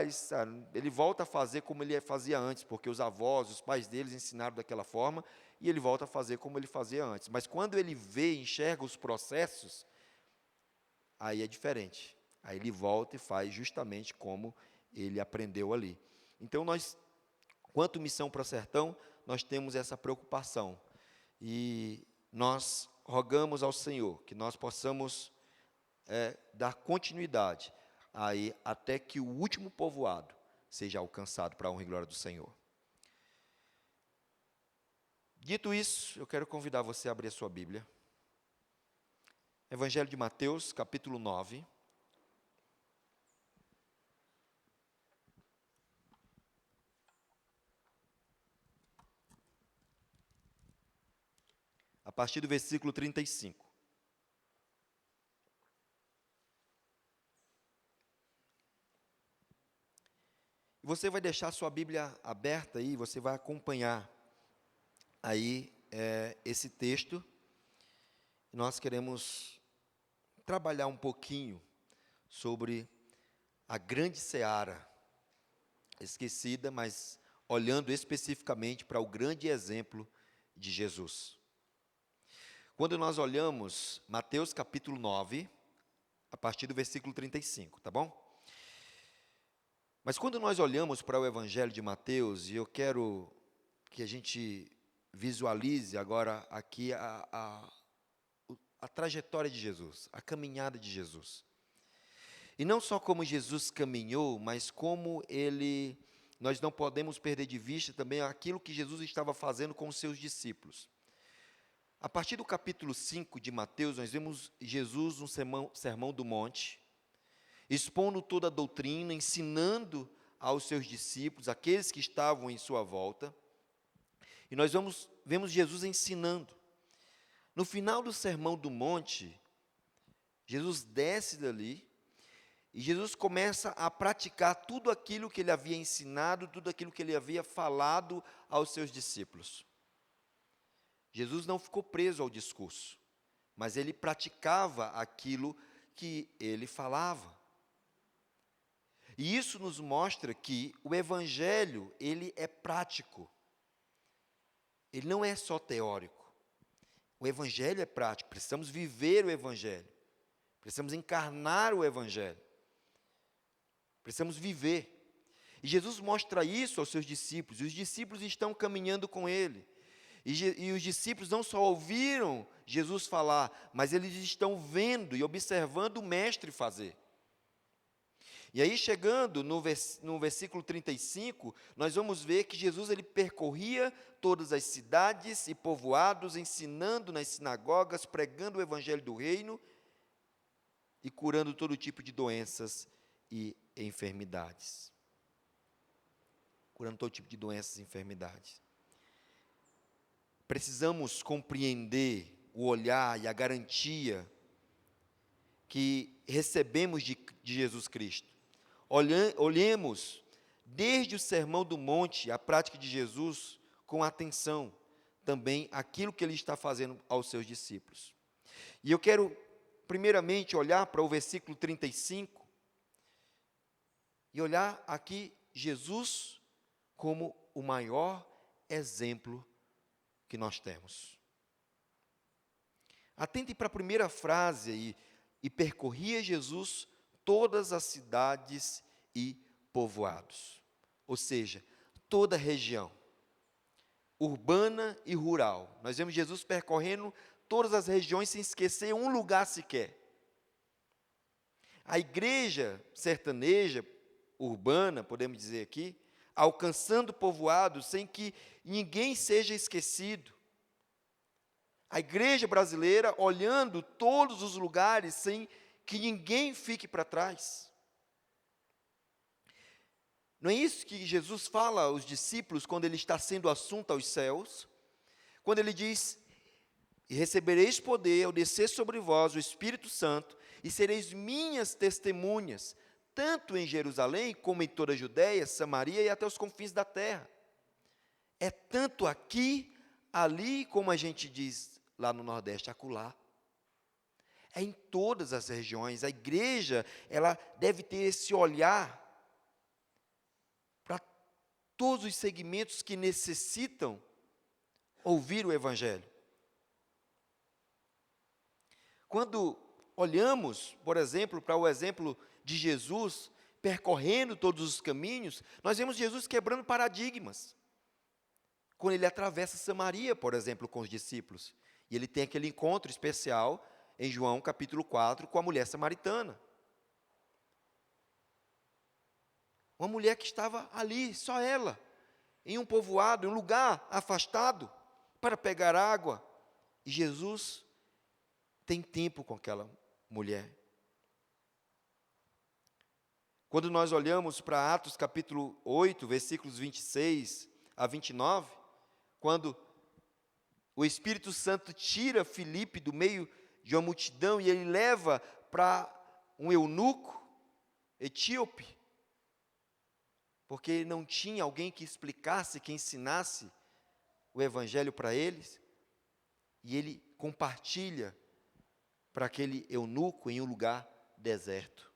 ele volta a fazer como ele fazia antes, porque os avós, os pais deles ensinaram daquela forma, e ele volta a fazer como ele fazia antes. Mas quando ele vê, enxerga os processos, aí é diferente. Aí ele volta e faz justamente como ele aprendeu ali. Então, nós, quanto Missão para o Sertão, nós temos essa preocupação. E nós rogamos ao Senhor que nós possamos dar continuidade aí até que o último povoado seja alcançado para a honra e glória do Senhor. Dito isso, eu quero convidar você a abrir a sua Bíblia. Evangelho de Mateus, capítulo 9. A partir do versículo 35. Você vai deixar a sua Bíblia aberta aí, você vai acompanhar aí esse texto. Nós queremos trabalhar um pouquinho sobre a grande seara, esquecida, mas olhando especificamente para o grande exemplo de Jesus. Quando nós olhamos Mateus capítulo 9, a partir do versículo 35, tá bom? Mas quando nós olhamos para o Evangelho de Mateus, e eu quero que a gente visualize agora aqui a trajetória de Jesus, a caminhada de Jesus. E não só como Jesus caminhou, mas como nós não podemos perder de vista também aquilo que Jesus estava fazendo com os seus discípulos. A partir do capítulo 5 de Mateus, nós vemos Jesus no Sermão do Monte, expondo toda a doutrina, ensinando aos seus discípulos, aqueles que estavam em sua volta. E nós vemos Jesus ensinando. No final do Sermão do Monte, Jesus desce dali e Jesus começa a praticar tudo aquilo que ele havia ensinado, tudo aquilo que ele havia falado aos seus discípulos. Jesus não ficou preso ao discurso, mas ele praticava aquilo que ele falava. E isso nos mostra que o Evangelho, ele é prático. Ele não é só teórico. O Evangelho é prático, precisamos viver o Evangelho. Precisamos encarnar o Evangelho. Precisamos viver. E Jesus mostra isso aos seus discípulos, e os discípulos estão caminhando com ele. E os discípulos não só ouviram Jesus falar, mas eles estão vendo e observando o Mestre fazer. E aí, chegando no versículo 35, nós vamos ver que Jesus ele percorria todas as cidades e povoados, ensinando nas sinagogas, pregando o evangelho do reino e curando todo tipo de doenças e enfermidades. Curando todo tipo de doenças e enfermidades. Precisamos compreender o olhar e a garantia que recebemos de Jesus Cristo. Olhemos desde o Sermão do Monte, a prática de Jesus, com atenção também aquilo que ele está fazendo aos seus discípulos. E eu quero, primeiramente, olhar para o versículo 35 e olhar aqui Jesus como o maior exemplo que nós temos. Atente para a primeira frase aí, e percorria Jesus todas as cidades e povoados, ou seja, toda a região, urbana e rural. Nós vemos Jesus percorrendo todas as regiões sem esquecer um lugar sequer. A igreja sertaneja, urbana, podemos dizer aqui, alcançando povoados sem que ninguém seja esquecido. A igreja brasileira olhando todos os lugares sem que ninguém fique para trás. Não é isso que Jesus fala aos discípulos quando ele está sendo assunto aos céus? Quando ele diz, e recebereis poder ao descer sobre vós o Espírito Santo, e sereis minhas testemunhas, tanto em Jerusalém, como em toda a Judéia, Samaria e até os confins da terra. É tanto aqui, ali, como a gente diz lá no Nordeste, acolá. É em todas as regiões. A igreja, ela deve ter esse olhar para todos os segmentos que necessitam ouvir o Evangelho. Quando olhamos, por exemplo, para o exemplo de Jesus percorrendo todos os caminhos, nós vemos Jesus quebrando paradigmas. Quando ele atravessa Samaria, por exemplo, com os discípulos, e ele tem aquele encontro especial em João capítulo 4 com a mulher samaritana. Uma mulher que estava ali, só ela, em um povoado, em um lugar afastado, para pegar água. E Jesus tem tempo com aquela mulher. Quando nós olhamos para Atos capítulo 8, versículos 26 a 29, quando o Espírito Santo tira Filipe do meio de uma multidão e ele leva para um eunuco etíope, porque ele não tinha alguém que explicasse, que ensinasse o evangelho para eles, e ele compartilha para aquele eunuco em um lugar deserto.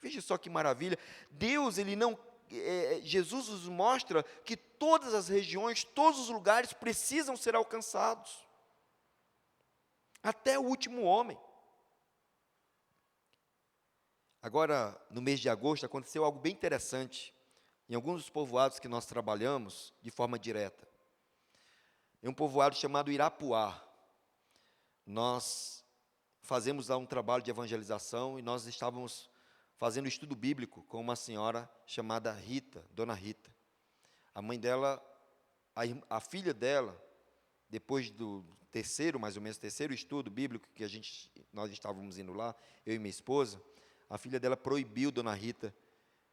Veja só que maravilha. Deus, Ele não... Jesus nos mostra que todas as regiões, todos os lugares precisam ser alcançados. Até o último homem. Agora, no mês de agosto, aconteceu algo bem interessante em alguns dos povoados que nós trabalhamos de forma direta. Em um povoado chamado Irapuá, nós fazemos lá um trabalho de evangelização e nós estávamos fazendo estudo bíblico com uma senhora chamada Rita, Dona Rita. A mãe dela, a filha dela, depois do terceiro, mais ou menos, terceiro estudo bíblico que nós estávamos indo lá, eu e minha esposa, a filha dela proibiu Dona Rita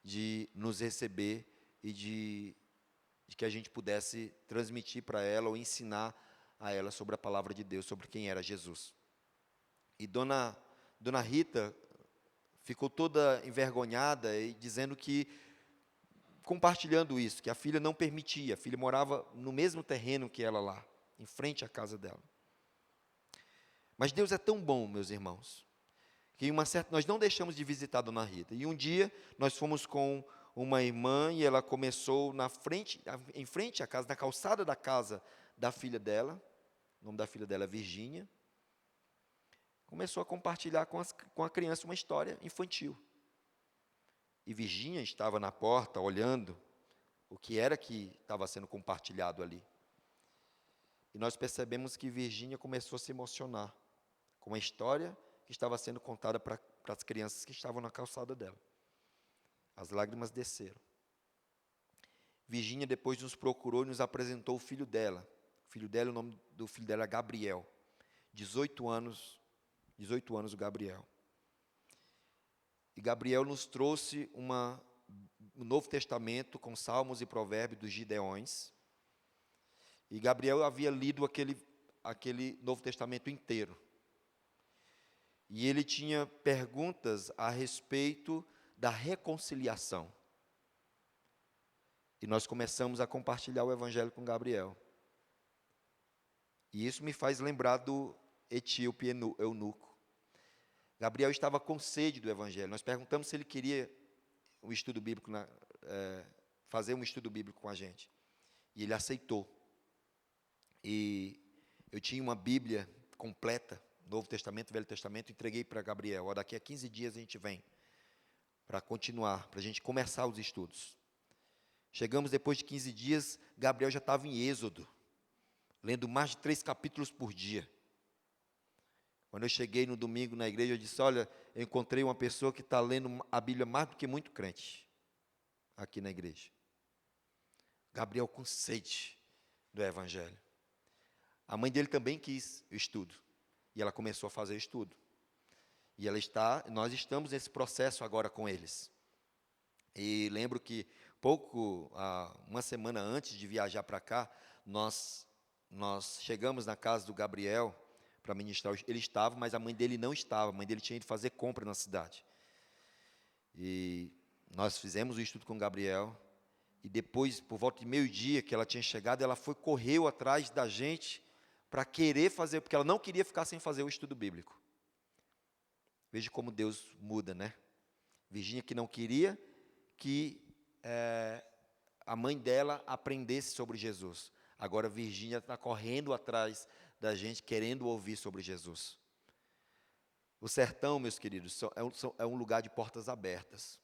de nos receber e de que a gente pudesse transmitir para ela ou ensinar a ela sobre a palavra de Deus, sobre quem era Jesus. E Dona Rita ficou toda envergonhada e dizendo que, compartilhando isso, que a filha não permitia, a filha morava no mesmo terreno que ela lá, em frente à casa dela. Mas Deus é tão bom, meus irmãos, que nós não deixamos de visitar a Dona Rita. E um dia nós fomos com uma irmã e ela começou em frente à casa, na calçada da casa da filha dela, o nome da filha dela é Virgínia, começou a compartilhar com a criança uma história infantil. E Virgínia estava na porta olhando o que era que estava sendo compartilhado ali. E nós percebemos que Virgínia começou a se emocionar com a história que estava sendo contada para as crianças que estavam na calçada dela. As lágrimas desceram. Virgínia depois nos procurou e nos apresentou o filho dela. O nome do filho dela é Gabriel. 18 anos o Gabriel. E Gabriel nos trouxe um Novo Testamento com Salmos e Provérbios dos Gideões. E Gabriel havia lido aquele Novo Testamento inteiro. E ele tinha perguntas a respeito da reconciliação. E nós começamos a compartilhar o Evangelho com Gabriel. E isso me faz lembrar do etíope eunuco. Gabriel estava com sede do Evangelho. Nós perguntamos se ele queria um estudo bíblico, fazer um estudo bíblico com a gente. E ele aceitou. E eu tinha uma Bíblia completa, Novo Testamento, Velho Testamento, entreguei para Gabriel. Ó, daqui a 15 dias a gente vem para continuar, para a gente começar os estudos. Chegamos depois de 15 dias, Gabriel já estava em Êxodo, lendo mais de 3 capítulos por dia. Quando eu cheguei no domingo na igreja, eu disse, olha, eu encontrei uma pessoa que está lendo a Bíblia mais do que muito crente, aqui na igreja. Gabriel com sede do Evangelho. A mãe dele também quis o estudo, e ela começou a fazer estudo. E nós estamos nesse processo agora com eles. E lembro que uma semana antes de viajar para cá, nós chegamos na casa do Gabriel para ministrar. Ele estava, mas a mãe dele não estava. A mãe dele tinha ido fazer compra na cidade. E nós fizemos o estudo com o Gabriel. E depois, por volta de meio-dia que ela tinha chegado, ela correu atrás da gente para querer fazer, porque ela não queria ficar sem fazer o estudo bíblico. Veja como Deus muda, né? Virgínia que não queria que a mãe dela aprendesse sobre Jesus. Agora Virgínia está correndo atrás da gente, querendo ouvir sobre Jesus. O sertão, meus queridos, é um lugar de portas abertas.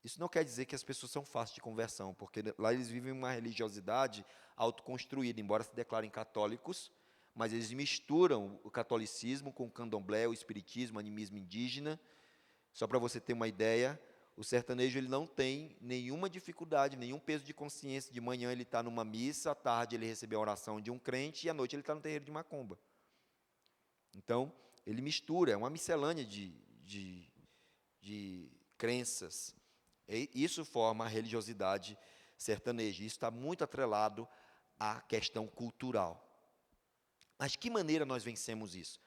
Isso não quer dizer que as pessoas são fáceis de conversão, porque lá eles vivem uma religiosidade autoconstruída, embora se declarem católicos, mas eles misturam o catolicismo com o candomblé, o espiritismo, o animismo indígena. Só para você ter uma ideia, o sertanejo ele não tem nenhuma dificuldade, nenhum peso de consciência. De manhã ele está numa missa, à tarde ele recebe a oração de um crente e à noite ele está no terreiro de macumba. Então, ele mistura, é uma miscelânea de crenças. E isso forma a religiosidade sertaneja. Isso está muito atrelado à questão cultural. Mas que maneira nós vencemos isso?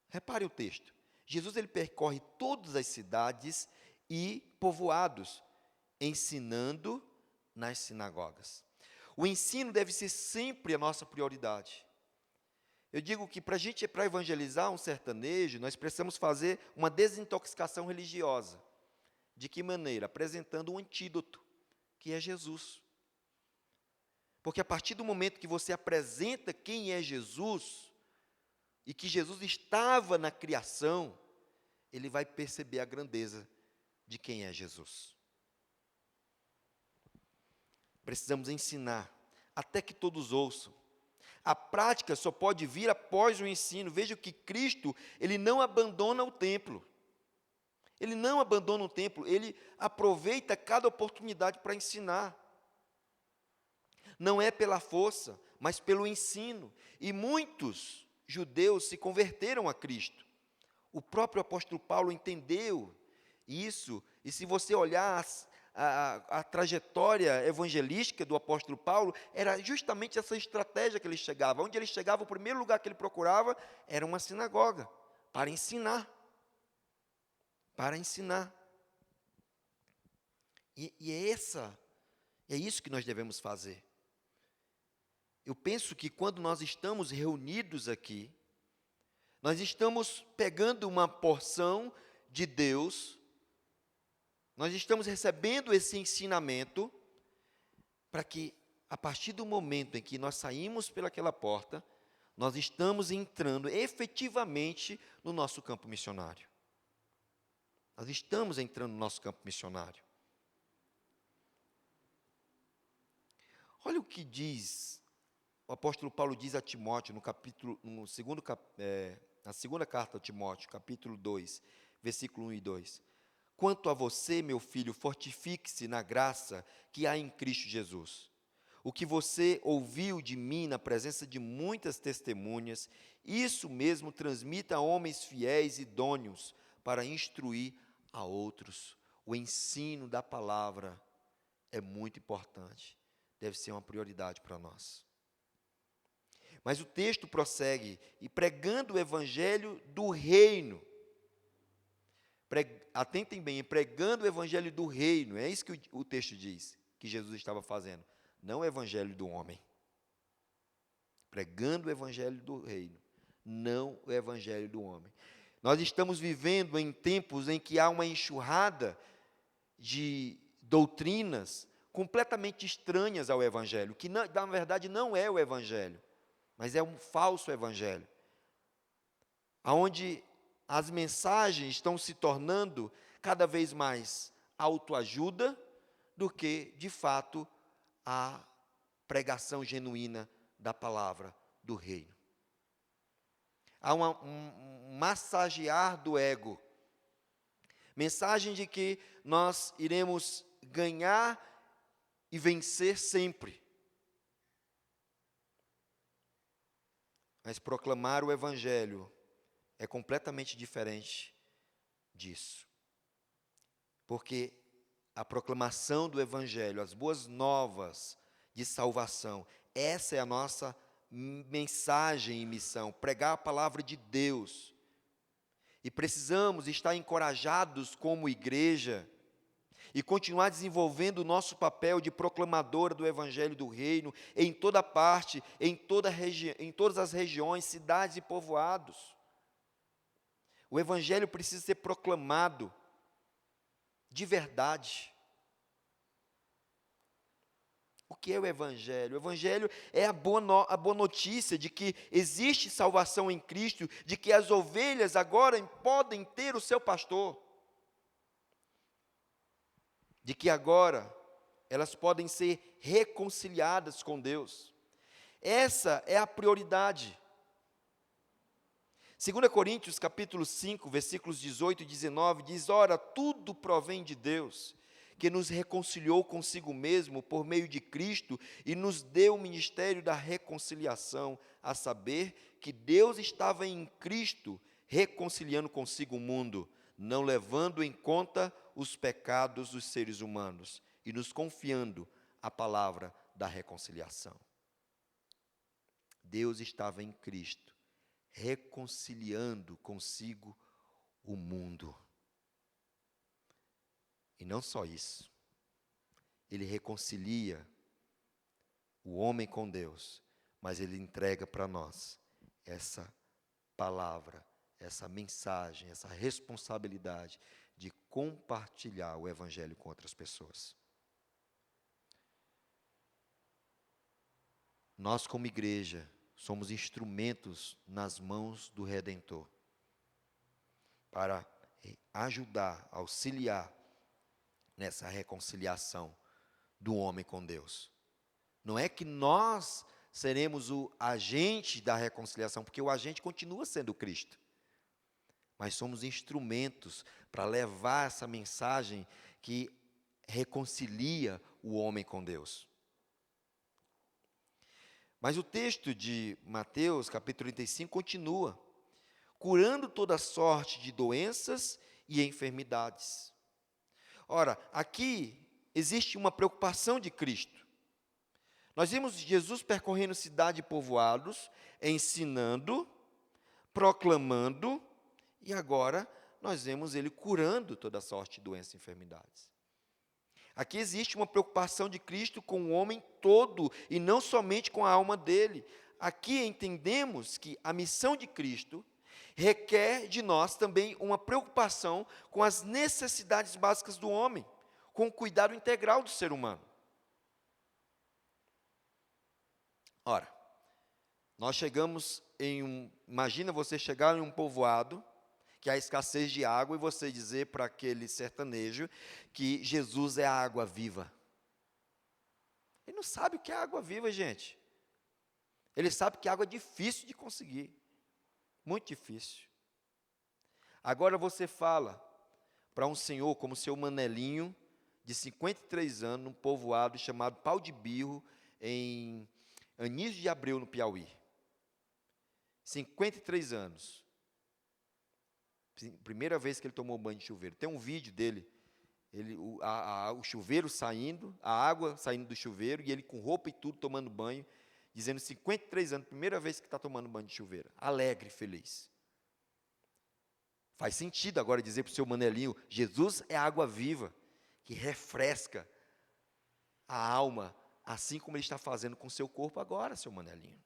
Repare o texto. Jesus ele percorre todas as cidades e povoados, ensinando nas sinagogas. O ensino deve ser sempre a nossa prioridade. Eu digo que para evangelizar um sertanejo, nós precisamos fazer uma desintoxicação religiosa. De que maneira? Apresentando um antídoto, que é Jesus. Porque a partir do momento que você apresenta quem é Jesus, e que Jesus estava na criação, ele vai perceber a grandeza de quem é Jesus. Precisamos ensinar, até que todos ouçam. A prática só pode vir após o ensino. Veja que Cristo, ele não abandona o templo. Ele não abandona o templo, ele aproveita cada oportunidade para ensinar. Não é pela força, mas pelo ensino. E muitos judeus se converteram a Cristo. O próprio apóstolo Paulo entendeu isso, e se você olhar a trajetória evangelística do apóstolo Paulo, era justamente essa estratégia que ele chegava. Onde ele chegava, o primeiro lugar que ele procurava era uma sinagoga, para ensinar. Para ensinar. E é isso que nós devemos fazer. Eu penso que quando nós estamos reunidos aqui, nós estamos pegando uma porção de Deus, nós estamos recebendo esse ensinamento, para que, a partir do momento em que nós saímos pelaquela porta, nós estamos entrando efetivamente no nosso campo missionário. Nós estamos entrando no nosso campo missionário. Olha o que diz, o apóstolo Paulo diz a Timóteo, na segunda carta a Timóteo, capítulo 2, versículo 1 e 2. Quanto a você, meu filho, fortifique-se na graça que há em Cristo Jesus. O que você ouviu de mim na presença de muitas testemunhas, isso mesmo transmita a homens fiéis e idôneos para instruir a outros. O ensino da palavra é muito importante, deve ser uma prioridade para nós. Mas o texto prossegue, e pregando o evangelho do reino. Atentem bem, pregando o evangelho do reino, é isso que o texto diz, que Jesus estava fazendo, não o evangelho do homem. Pregando o evangelho do reino, não o evangelho do homem. Nós estamos vivendo em tempos em que há uma enxurrada de doutrinas completamente estranhas ao evangelho, que na verdade não é o evangelho, mas é um falso evangelho, onde as mensagens estão se tornando cada vez mais autoajuda do que, de fato, a pregação genuína da palavra do reino. Há um massagear do ego. Mensagem de que nós iremos ganhar e vencer sempre. Mas proclamar o evangelho é completamente diferente disso. Porque a proclamação do evangelho, as boas novas de salvação, essa é a nossa mensagem e missão, pregar a palavra de Deus. E precisamos estar encorajados como igreja e continuar desenvolvendo o nosso papel de proclamadora do evangelho do reino em toda parte, em todas as regiões, cidades e povoados. O evangelho precisa ser proclamado de verdade. O que é o evangelho? O evangelho é a boa notícia de que existe salvação em Cristo, de que as ovelhas agora podem ter o seu pastor, de que agora elas podem ser reconciliadas com Deus. Essa é a prioridade. 2 Coríntios capítulo 5, versículos 18 e 19, diz: ora, tudo provém de Deus, que nos reconciliou consigo mesmo por meio de Cristo e nos deu o ministério da reconciliação, a saber, que Deus estava em Cristo reconciliando consigo o mundo, não levando em conta os pecados dos seres humanos e nos confiando a palavra da reconciliação. Deus estava em Cristo, reconciliando consigo o mundo. E não só isso, ele reconcilia o homem com Deus, mas ele entrega para nós essa palavra, essa mensagem, essa responsabilidade de compartilhar o Evangelho com outras pessoas. Nós, como igreja, somos instrumentos nas mãos do Redentor para ajudar, auxiliar nessa reconciliação do homem com Deus. Não é que nós seremos o agente da reconciliação, porque o agente continua sendo Cristo. Mas somos instrumentos para levar essa mensagem que reconcilia o homem com Deus. Mas o texto de Mateus, capítulo 35, continua: curando toda sorte de doenças e enfermidades. Ora, aqui existe uma preocupação de Cristo. Nós vimos Jesus percorrendo cidade e povoados, ensinando, proclamando, e agora nós vemos ele curando toda sorte de doenças e enfermidades. Aqui existe uma preocupação de Cristo com o homem todo, e não somente com a alma dele. Aqui entendemos que a missão de Cristo requer de nós também uma preocupação com as necessidades básicas do homem, com o cuidado integral do ser humano. Ora, nós chegamos imagina você chegar em um povoado, que há escassez de água, e você dizer para aquele sertanejo que Jesus é a água viva. Ele não sabe o que é água viva, gente. Ele sabe que água é difícil de conseguir. Muito difícil. Agora você fala para um senhor como o seu Manelinho, de 53 anos, num povoado chamado Pau de Birro, em Anísio de Abreu, no Piauí. 53 anos. Primeira vez que ele tomou banho de chuveiro. Tem um vídeo dele, o chuveiro saindo, a água saindo do chuveiro, e ele com roupa e tudo tomando banho, dizendo 53 anos, primeira vez que está tomando banho de chuveiro. Alegre, feliz. Faz sentido agora dizer para o seu Manelinho: Jesus é a água viva, que refresca a alma, assim como ele está fazendo com o seu corpo agora, seu Manelinho.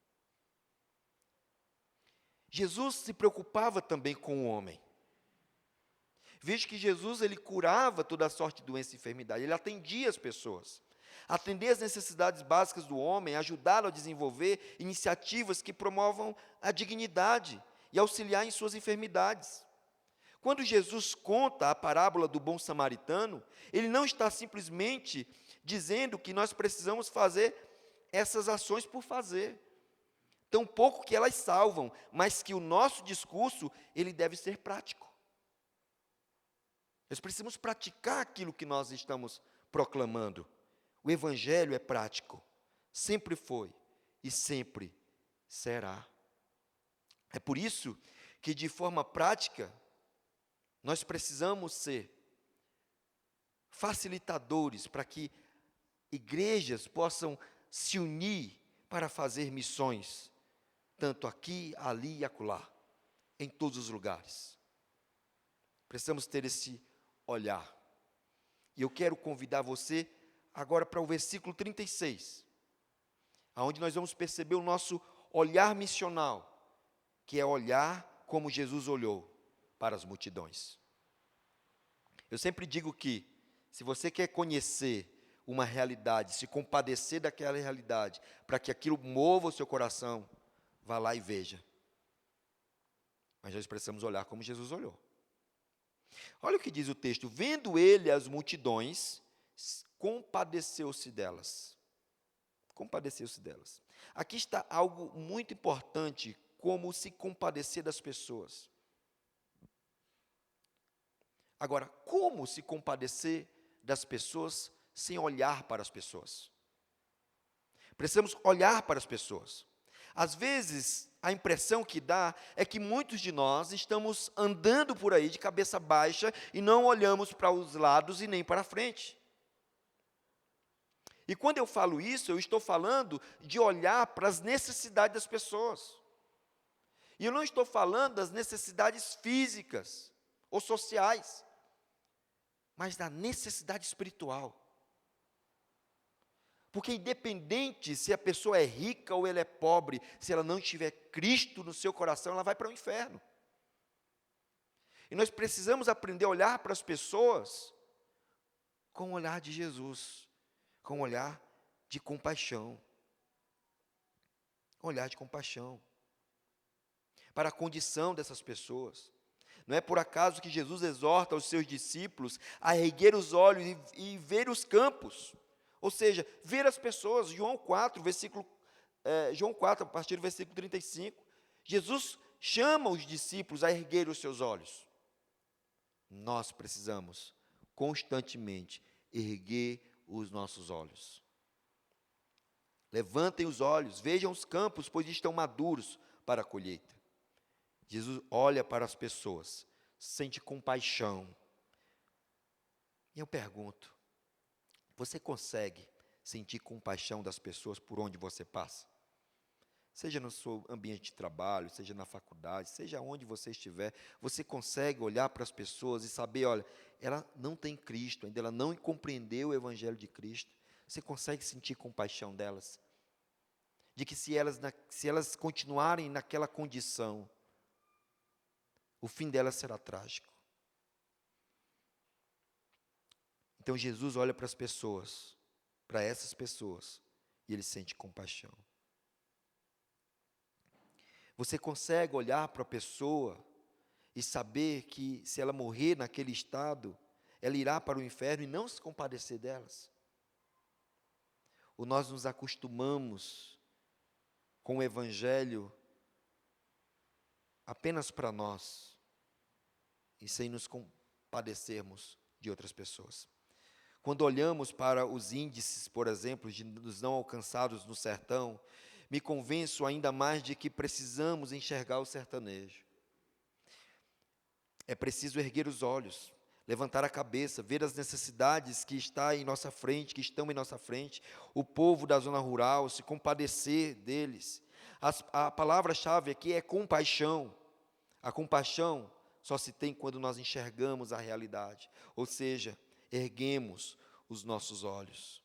Jesus se preocupava também com o homem. Veja que Jesus, ele curava toda sorte de doença e enfermidade, ele atendia as pessoas. Atender às necessidades básicas do homem, ajudá-lo a desenvolver iniciativas que promovam a dignidade e auxiliar em suas enfermidades. Quando Jesus conta a parábola do bom samaritano, ele não está simplesmente dizendo que nós precisamos fazer essas ações por fazer. Tampouco que elas salvam, mas que o nosso discurso, ele deve ser prático. Nós precisamos praticar aquilo que nós estamos proclamando. O Evangelho é prático, sempre foi e sempre será. É por isso que, de forma prática, nós precisamos ser facilitadores para que igrejas possam se unir para fazer missões, tanto aqui, ali e acolá, em todos os lugares. Precisamos ter esse olhar. E eu quero convidar você agora para o versículo 36, onde nós vamos perceber o nosso olhar missional, que é olhar como Jesus olhou para as multidões. Eu sempre digo que, se você quer conhecer uma realidade, se compadecer daquela realidade, para que aquilo mova o seu coração, vá lá e veja. Mas nós precisamos olhar como Jesus olhou. Olha o que diz o texto: vendo ele as multidões, compadeceu-se delas. Compadeceu-se delas. Aqui está algo muito importante, como se compadecer das pessoas. Agora, como se compadecer das pessoas sem olhar para as pessoas? Precisamos olhar para as pessoas. Às vezes, a impressão que dá é que muitos de nós estamos andando por aí de cabeça baixa e não olhamos para os lados e nem para a frente. E quando eu falo isso, eu estou falando de olhar para as necessidades das pessoas. E eu não estou falando das necessidades físicas ou sociais, mas da necessidade espiritual. Porque independente se a pessoa é rica ou ela é pobre, se ela não tiver Cristo no seu coração, ela vai para o inferno. E nós precisamos aprender a olhar para as pessoas com o olhar de Jesus, com o olhar de compaixão. Olhar de compaixão para a condição dessas pessoas. Não é por acaso que Jesus exorta os seus discípulos a erguer os olhos e ver os campos, ou seja, ver as pessoas. João 4, a partir do versículo 35, Jesus chama os discípulos a erguer os seus olhos. Nós precisamos constantemente erguer os nossos olhos. Levantem os olhos, vejam os campos, pois estão maduros para a colheita. Jesus olha para as pessoas, sente compaixão. E eu pergunto, você consegue sentir compaixão das pessoas por onde você passa? Seja no seu ambiente de trabalho, seja na faculdade, seja onde você estiver, você consegue olhar para as pessoas e saber, olha, ela não tem Cristo, ainda ela não compreendeu o Evangelho de Cristo. Você consegue sentir compaixão delas? De que se elas continuarem naquela condição, o fim delas será trágico. Então Jesus olha para as pessoas, para essas pessoas, e ele sente compaixão. Você consegue olhar para a pessoa e saber que se ela morrer naquele estado, ela irá para o inferno e não se compadecer delas? Ou nós nos acostumamos com o Evangelho apenas para nós e sem nos compadecermos de outras pessoas? Quando olhamos para os índices, por exemplo, dos não alcançados no sertão, me convenço ainda mais de que precisamos enxergar o sertanejo. É preciso erguer os olhos, levantar a cabeça, ver as necessidades que estão em nossa frente, o povo da zona rural, se compadecer deles. A palavra-chave aqui é compaixão. A compaixão só se tem quando nós enxergamos a realidade, ou seja, erguemos os nossos olhos.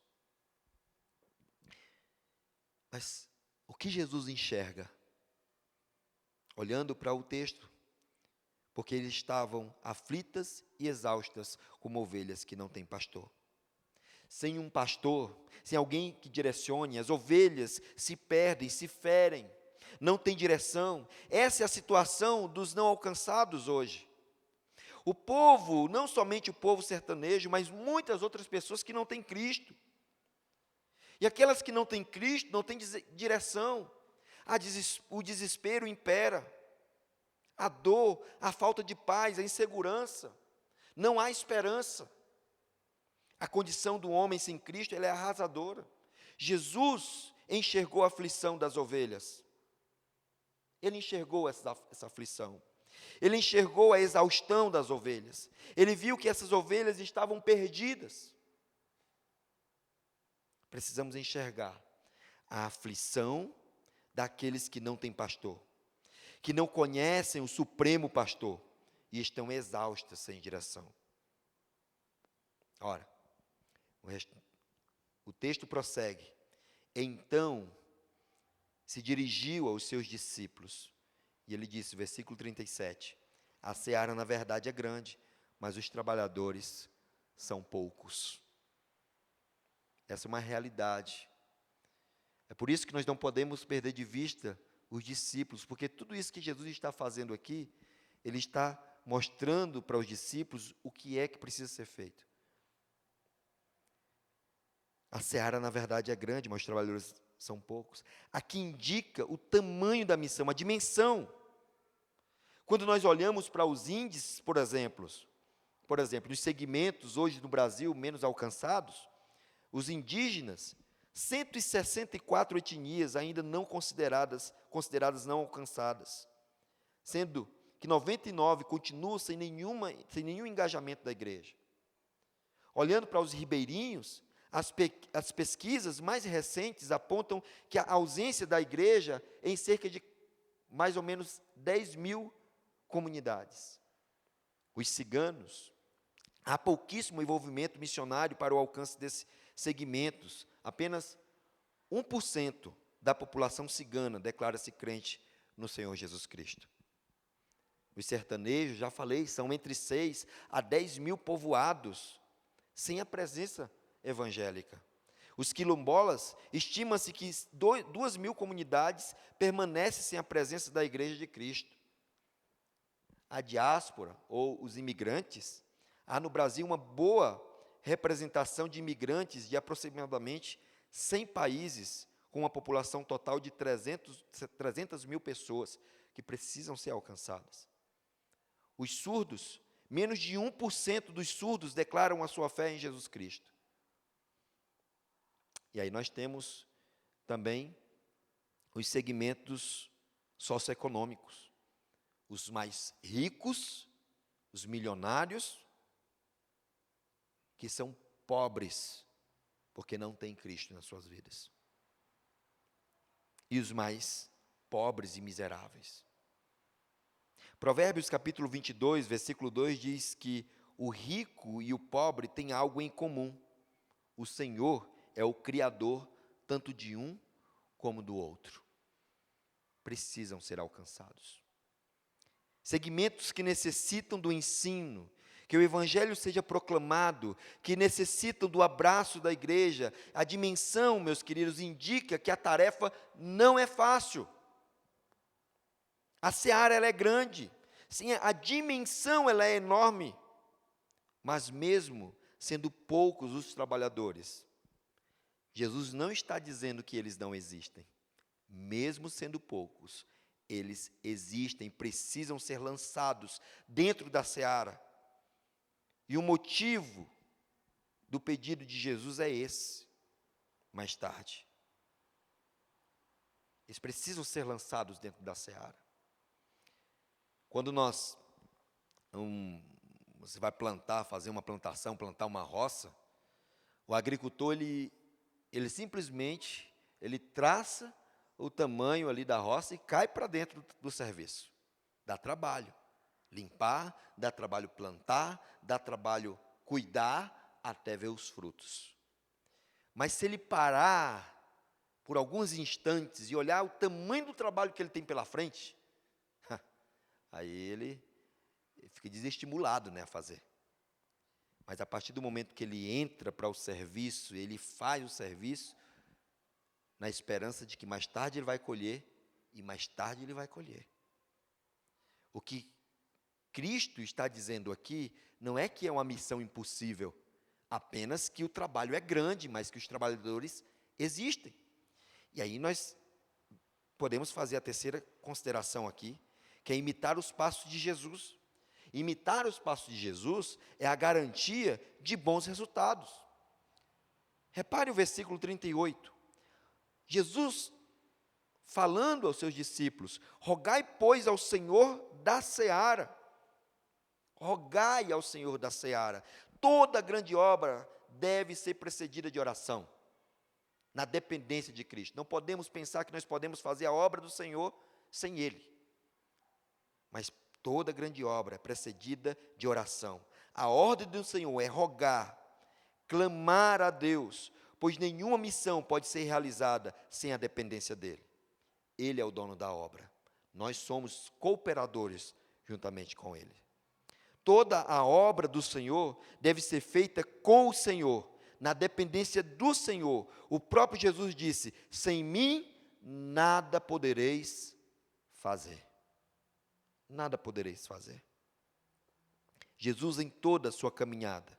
Mas o que Jesus enxerga? Olhando para o texto, porque eles estavam aflitas e exaustas, como ovelhas que não têm pastor. Sem um pastor, sem alguém que direcione, as ovelhas se perdem, se ferem, não tem direção. Essa é a situação dos não alcançados hoje. O povo, não somente o povo sertanejo, mas muitas outras pessoas que não têm Cristo. E aquelas que não têm Cristo, não têm direção. O desespero impera. A dor, a falta de paz, a insegurança. Não há esperança. A condição do homem sem Cristo, ela é arrasadora. Jesus enxergou a aflição das ovelhas. Ele enxergou essa aflição. Ele enxergou a exaustão das ovelhas. Ele viu que essas ovelhas estavam perdidas. Precisamos enxergar a aflição daqueles que não têm pastor, que não conhecem o supremo pastor e estão exaustas sem direção. Ora, o texto prossegue. Então, se dirigiu aos seus discípulos, e ele disse, versículo 37, a seara na verdade é grande, mas os trabalhadores são poucos. Essa é uma realidade. É por isso que nós não podemos perder de vista os discípulos, porque tudo isso que Jesus está fazendo aqui, ele está mostrando para os discípulos o que é que precisa ser feito. A seara, na verdade, é grande, mas os trabalhadores são poucos. Aqui indica o tamanho da missão, a dimensão. Quando nós olhamos para os índices, por exemplo, nos segmentos hoje no Brasil menos alcançados, os indígenas, 164 etnias ainda não consideradas não alcançadas, sendo que 99 continuam sem nenhum engajamento da igreja. Olhando para os ribeirinhos, as pesquisas mais recentes apontam que a ausência da igreja é em cerca de mais ou menos 10 mil comunidades. Os ciganos, há pouquíssimo envolvimento missionário para o alcance desses segmentos. Apenas 1% da população cigana declara-se crente no Senhor Jesus Cristo. Os sertanejos, já falei, são entre 6 a 10 mil povoados sem a presença evangélica. Os quilombolas, estima-se que 2 mil comunidades permanecem sem a presença da Igreja de Cristo. A diáspora, ou os imigrantes, há no Brasil uma boa representação de imigrantes de aproximadamente 100 países, com uma população total de 300 mil pessoas que precisam ser alcançadas. Os surdos, menos de 1% dos surdos declaram a sua fé em Jesus Cristo. E aí nós temos também os segmentos socioeconômicos. Os mais ricos, os milionários, que são pobres, porque não têm Cristo nas suas vidas. E os mais pobres e miseráveis. Provérbios capítulo 22, versículo 2 diz que o rico e o pobre têm algo em comum. O Senhor é o Criador tanto de um como do outro. Precisam ser alcançados. Segmentos que necessitam do ensino, que o Evangelho seja proclamado, que necessitam do abraço da igreja. A dimensão, meus queridos, indica que a tarefa não é fácil. A seara ela é grande, sim, a dimensão ela é enorme, mas mesmo sendo poucos os trabalhadores, Jesus não está dizendo que eles não existem. Mesmo sendo poucos, eles existem, precisam ser lançados dentro da seara. E o motivo do pedido de Jesus é esse, mais tarde. Eles precisam ser lançados dentro da seara. Quando você vai plantar, fazer uma plantação, plantar uma roça, o agricultor, ele simplesmente, ele traça o tamanho ali da roça e cai para dentro do serviço. Dá trabalho limpar, dá trabalho plantar, dá trabalho cuidar, até ver os frutos. Mas se ele parar por alguns instantes e olhar o tamanho do trabalho que ele tem pela frente, aí ele fica desestimulado, a fazer. Mas a partir do momento que ele entra para o serviço, ele faz o serviço, na esperança de que mais tarde ele vai colher, e mais tarde ele vai colher. O que Cristo está dizendo aqui, não é que é uma missão impossível, apenas que o trabalho é grande, mas que os trabalhadores existem. E aí nós podemos fazer a terceira consideração aqui, que é imitar os passos de Jesus. Imitar os passos de Jesus é a garantia de bons resultados. Repare o versículo 38. Jesus, falando aos seus discípulos, rogai, pois, ao Senhor da seara. Rogai ao Senhor da seara. Toda grande obra deve ser precedida de oração, na dependência de Cristo. Não podemos pensar que nós podemos fazer a obra do Senhor sem Ele. Mas toda grande obra é precedida de oração. A ordem do Senhor é rogar, clamar a Deus, pois nenhuma missão pode ser realizada sem a dependência dEle. Ele é o dono da obra. Nós somos cooperadores juntamente com Ele. Toda a obra do Senhor deve ser feita com o Senhor, na dependência do Senhor. O próprio Jesus disse: sem mim nada podereis fazer. Nada podereis fazer. Jesus, em toda a sua caminhada,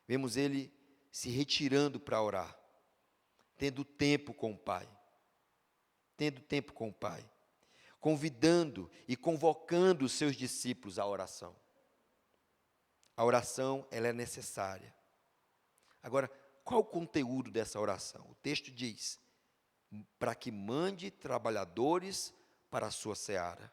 vemos Ele se retirando para orar, tendo tempo com o Pai. Tendo tempo com o Pai. Convidando e convocando os seus discípulos à oração. A oração, ela é necessária. Agora, qual o conteúdo dessa oração? O texto diz: para que mande trabalhadores para a sua seara.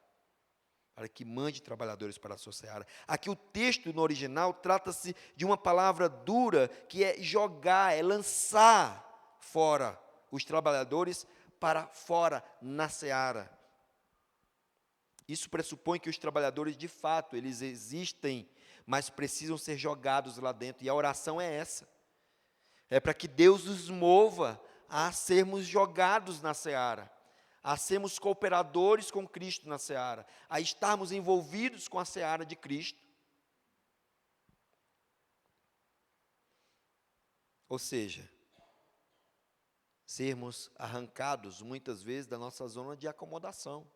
Para que mande trabalhadores para a sua seara. Aqui o texto no original trata-se de uma palavra dura, que é jogar, é lançar fora os trabalhadores para fora, na seara. Isso pressupõe que os trabalhadores, de fato, eles existem, mas precisam ser jogados lá dentro. E a oração é essa. É para que Deus nos mova a sermos jogados na seara, a sermos cooperadores com Cristo na seara, a estarmos envolvidos com a seara de Cristo. Ou seja, sermos arrancados muitas vezes da nossa zona de acomodação.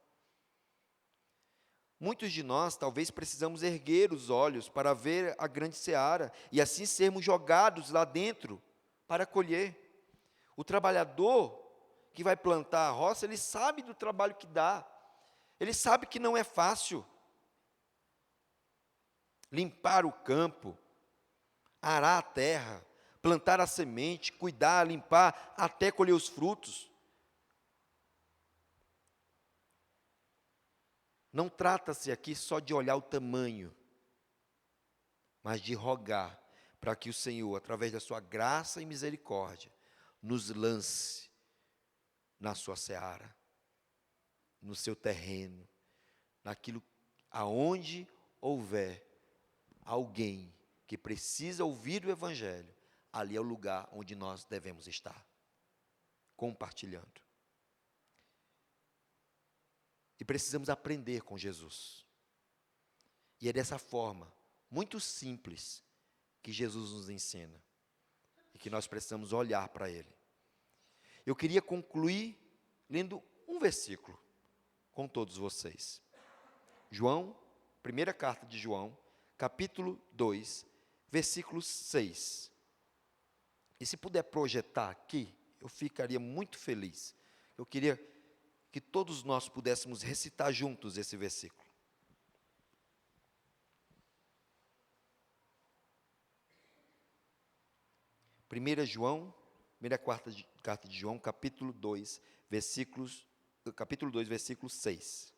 Muitos de nós talvez precisamos erguer os olhos para ver a grande seara e assim sermos jogados lá dentro para colher. O trabalhador que vai plantar a roça, ele sabe do trabalho que dá. Ele sabe que não é fácil. Limpar o campo, arar a terra, plantar a semente, cuidar, limpar, até colher os frutos. Não trata-se aqui só de olhar o tamanho, mas de rogar para que o Senhor, através da sua graça e misericórdia, nos lance na sua seara, no seu terreno, naquilo aonde houver alguém que precisa ouvir o Evangelho, ali é o lugar onde nós devemos estar, compartilhando. E precisamos aprender com Jesus. E é dessa forma, muito simples, que Jesus nos ensina. E que nós precisamos olhar para Ele. Eu queria concluir lendo um versículo com todos vocês. João, primeira carta de João, capítulo 2, versículo 6. E se puder projetar aqui, eu ficaria muito feliz. Eu queria que todos nós pudéssemos recitar juntos esse versículo. Primeira carta de João, capítulo 2, versículo 6.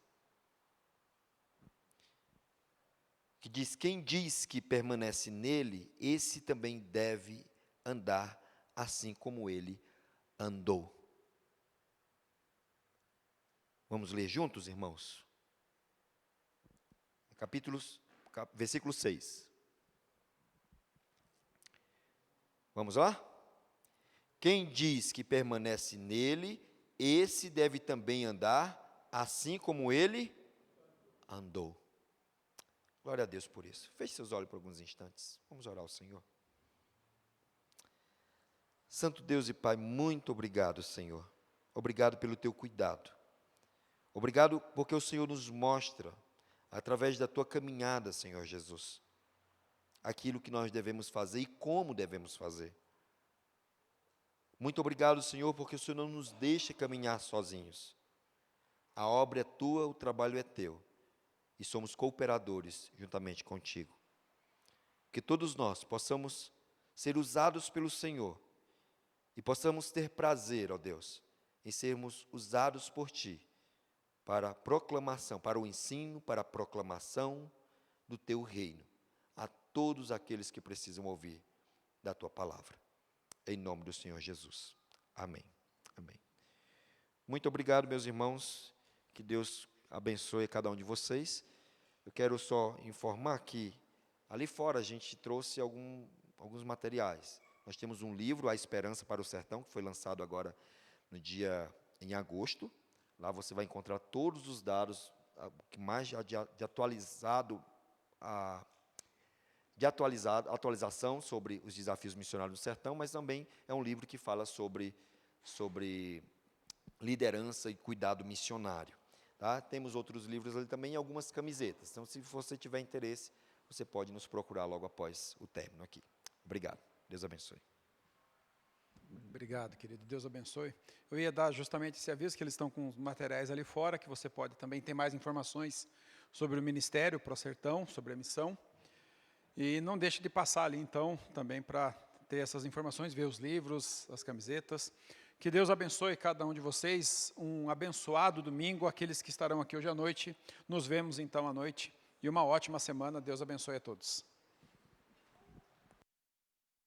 Que diz: quem diz que permanece nele, esse também deve andar assim como ele andou. Vamos ler juntos, irmãos? Versículo 6. Vamos lá? Quem diz que permanece nele, esse deve também andar assim como ele andou. Glória a Deus por isso. Feche seus olhos por alguns instantes. Vamos orar ao Senhor. Santo Deus e Pai, muito obrigado, Senhor. Obrigado pelo teu cuidado. Obrigado porque o Senhor nos mostra, através da tua caminhada, Senhor Jesus, aquilo que nós devemos fazer e como devemos fazer. Muito obrigado, Senhor, porque o Senhor não nos deixa caminhar sozinhos. A obra é tua, o trabalho é teu. E somos cooperadores juntamente contigo. Que todos nós possamos ser usados pelo Senhor e possamos ter prazer, ó Deus, em sermos usados por Ti para a proclamação, para o ensino, para a proclamação do Teu reino a todos aqueles que precisam ouvir da Tua palavra. Em nome do Senhor Jesus. Amém. Amém. Muito obrigado, meus irmãos. Que Deus abençoe cada um de vocês. Eu quero só informar que ali fora a gente trouxe alguns materiais. Nós temos um livro, A Esperança para o Sertão, que foi lançado agora em agosto. Lá você vai encontrar todos os dados que mais de atualização sobre os desafios missionários do sertão, mas também é um livro que fala sobre liderança e cuidado missionário. Tá? Temos outros livros ali também e algumas camisetas. Então, se você tiver interesse, você pode nos procurar logo após o término aqui. Obrigado. Deus abençoe. Obrigado, querido. Deus abençoe. Eu ia dar justamente esse aviso que eles estão com os materiais ali fora, que você pode também ter mais informações sobre o Ministério Pro Sertão, sobre a missão. E não deixe de passar ali, então, também para ter essas informações, ver os livros, as camisetas. Que Deus abençoe cada um de vocês. Um abençoado domingo. Aqueles que estarão aqui hoje à noite, nos vemos então à noite. E uma ótima semana. Deus abençoe a todos.